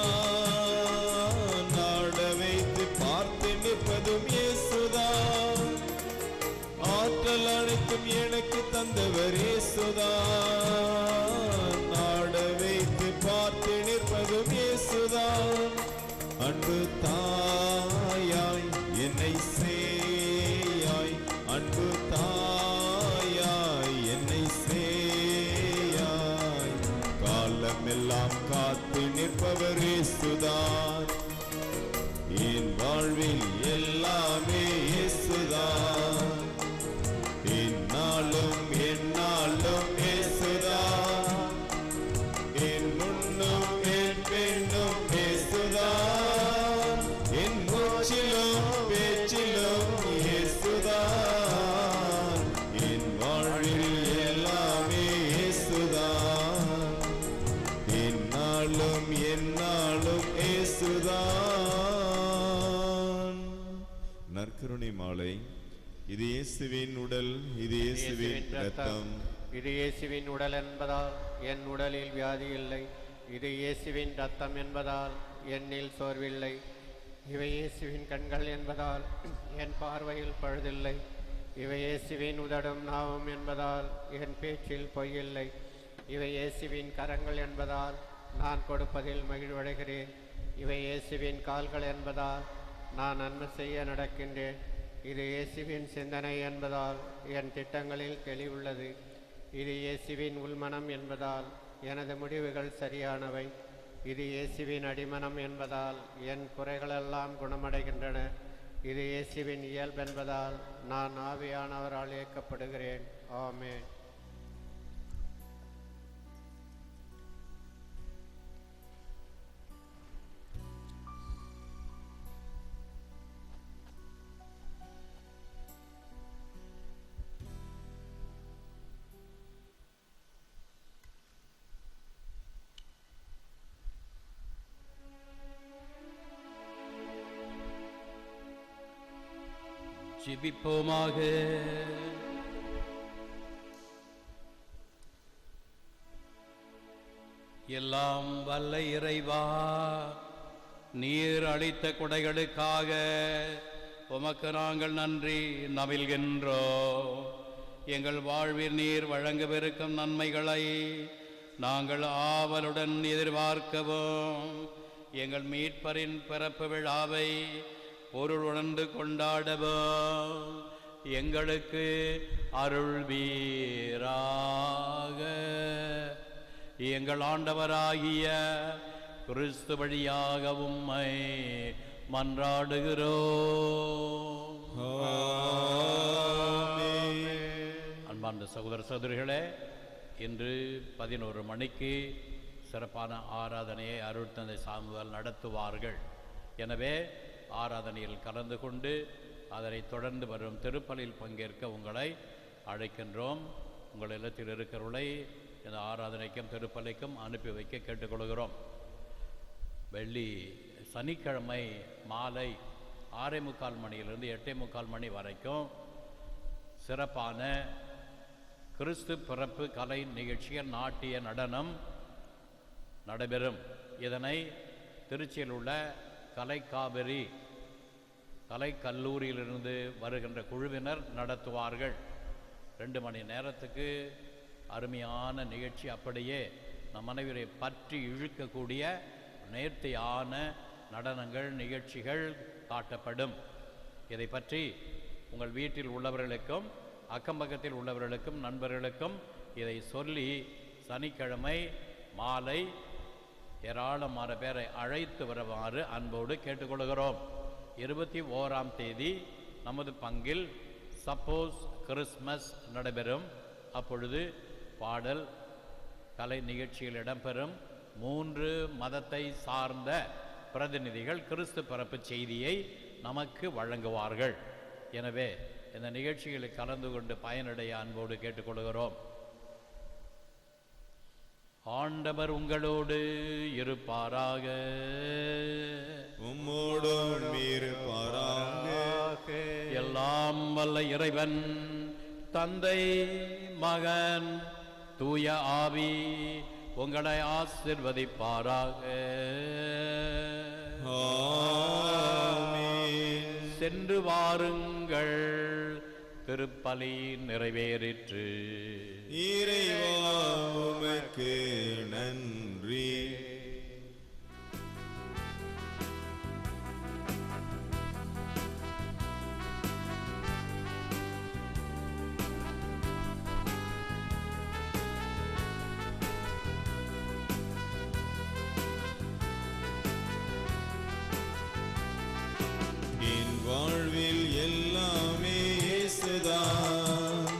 நாட வைத்து பார்த்து நிற்பதும் இயேசுதான். ஆற்றல் அனைத்தும் எனக்கு தந்தவர் இயேசுதான், நாட வைத்து பார்த்து நிற்பதும் இயேசுதான். அன்பு தாயாய் என்னை சேயாய், அன்பு தாயாய் என்னை சேயாய், காலமெல்லாம் காத்து நிற்பவர் இயேசுதான். என் வாழ்வில் எல்லாமே இயேசுதான், இது இயேசுவின் உடல், இது இயேசுவின் இரத்தம். இது இயேசுவின் உடல் என்பதால் என் உடலில் வியாதி இல்லை. இது இயேசுவின் இரத்தம் என்பதால் என்னில் சோர்வில்லை. இவை இயேசுவின் கண்கள் என்பதால் என் பார்வையில் பழுதில்லை. இவை இயேசுவின் உதடும் நாவும் என்பதால் என் பேச்சில் பொய்யில்லை. இவை இயேசுவின் கரங்கள் என்பதால் நான் கொடுப்பதில் மகிழ்வடைகிறேன். இவை இயேசுவின் கால்கள் என்பதால் நான் நன்மை செய்ய நடக்கின்றேன். இது இயேசுவின் சிந்தனை என்பதால் என் திட்டங்களில் தெளிவுள்ளது. இது இயேசுவின் உள்மனம் என்பதால் எனது முடிவுகள் சரியானவை. இது இயேசுவின் அடிமனம் என்பதால் என் குறைகளெல்லாம் குணமடைகின்றன. இது இயேசுவின் இயல்பென்பதால் நான் ஆவியானவரால் இயக்கப்படுகிறேன். ஆமென். ஜெபிப்போமாக. எல்லாம் வல்ல இறைவா, நீர் அளித்த கொடைகளுக்காக உமக்கு நாங்கள் நன்றி நவில்கின்றோம். எங்கள் வாழ்வில் நீர் வழங்கவிருக்கும் நன்மைகளை நாங்கள் ஆவலுடன் எதிர்பார்க்கவும் எங்கள் மீட்பரின் பிறப்பு விழாவை பொருளுணர்ந்து கொண்டாடவும் எங்களுக்கு அருள்வீராக. எங்கள் ஆண்டவராகிய கிறிஸ்து வழியாக உம்மை மன்றாடுகிறோம். அன்பார்ந்த சகோதர சகோதரிகளே, இன்று 11 மணிக்கு சிறப்பான ஆராதனையை அருட்தந்தை சாமுவேல் நடத்துவார்கள். எனவே ஆராதனையில் கலந்து கொண்டு அதனை தொடர்ந்து வரும் திருப்பலியில் பங்கேற்க உங்களை அழைக்கின்றோம். உங்கள் இல்லத்தில் இருக்கிறவர்களை இந்த ஆராதனைக்கும் திருப்பலிக்கும் அனுப்பி வைக்க கேட்டுக்கொள்கிறோம். சனிக்கிழமை மாலை 6:45 மணியிலிருந்து 8:45 மணி வரைக்கும் சிறப்பான கிறிஸ்து பிறப்பு கலை நிகழ்ச்சிகள், நாட்டிய நடனம் நடைபெறும். இதனை திருச்சியில் உள்ள கலைக்காவிரி கலைக்கல்லூரியிலிருந்து வருகின்ற குழுவினர் நடத்துவார்கள். 2 மணி நேரத்துக்கு அருமையான நிகழ்ச்சி. அப்படியே நம் அனைவரை பற்றி இழுக்கக்கூடிய நேர்த்தியான நடனங்கள், நிகழ்ச்சிகள் காட்டப்படும். இதை பற்றி உங்கள் வீட்டில் உள்ளவர்களுக்கும் அக்கம்பக்கத்தில் உள்ளவர்களுக்கும் நண்பர்களுக்கும் இதை சொல்லி சனிக்கிழமை மாலை ஏராளமான பேரை அழைத்து வருமாறு அன்போடு கேட்டுக்கொள்கிறோம். 21ஆம் தேதி நமது பங்கில் சப்போஸ் கிறிஸ்மஸ் நடைபெறும். அப்பொழுது பாடல், கலை நிகழ்ச்சியில் இடம்பெறும். 3 மதத்தை சார்ந்த பிரதிநிதிகள் கிறிஸ்து பிறப்பு செய்தியை நமக்கு வழங்குவார்கள். எனவே இந்த நிகழ்ச்சிகளில் கலந்து கொண்டு பயனடைய அன்போடு கேட்டுக்கொள்கிறோம். ஆண்டவர் உங்களோடு இருப்பாராக. உம்மோடும் இருப்பாராக. எல்லாம் வல்ல இறைவன் தந்தை, மகன், தூய ஆவி உங்களை ஆசிர்வதிப்பாராக. ஆமென். சென்று வாருங்கள், திருப்பலி நிறைவேறிற்று. இறைவா உமக்கு நன்றி. என் வாழ்வில் எல்லாமே இயேசுதான்,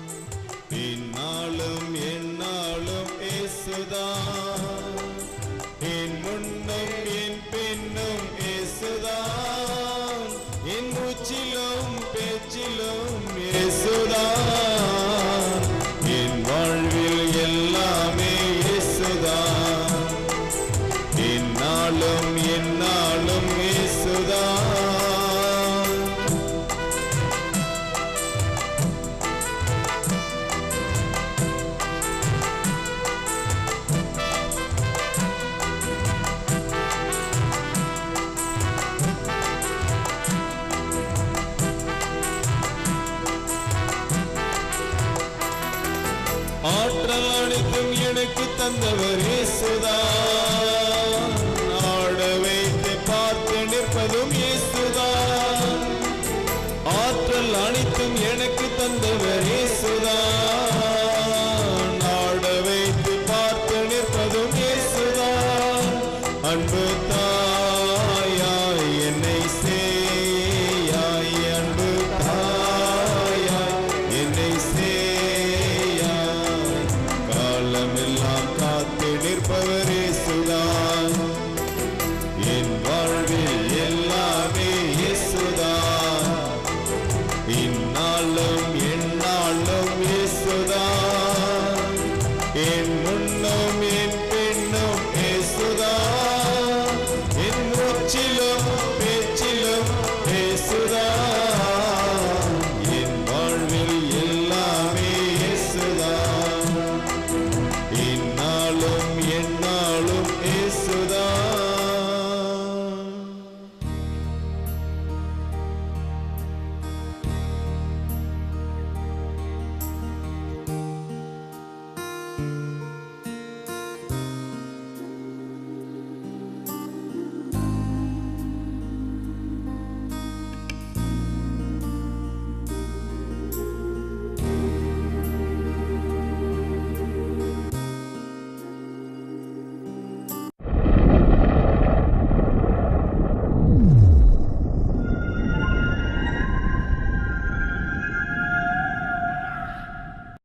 என்னாலும் என்னாலும் இயேசுதான், என் முன்னும் என் பின்னும் இயேசுதான், என் மூச்சிலும் பேச்சிலும் இயேசுதான், என் வாழ்வில் எல்லாமே இயேசுதான், என்னாலும் என்னாலும் இயேசுதான். ஆற்றல் அனைத்தும் எனக்கு தந்தவர் இயேசுதான்.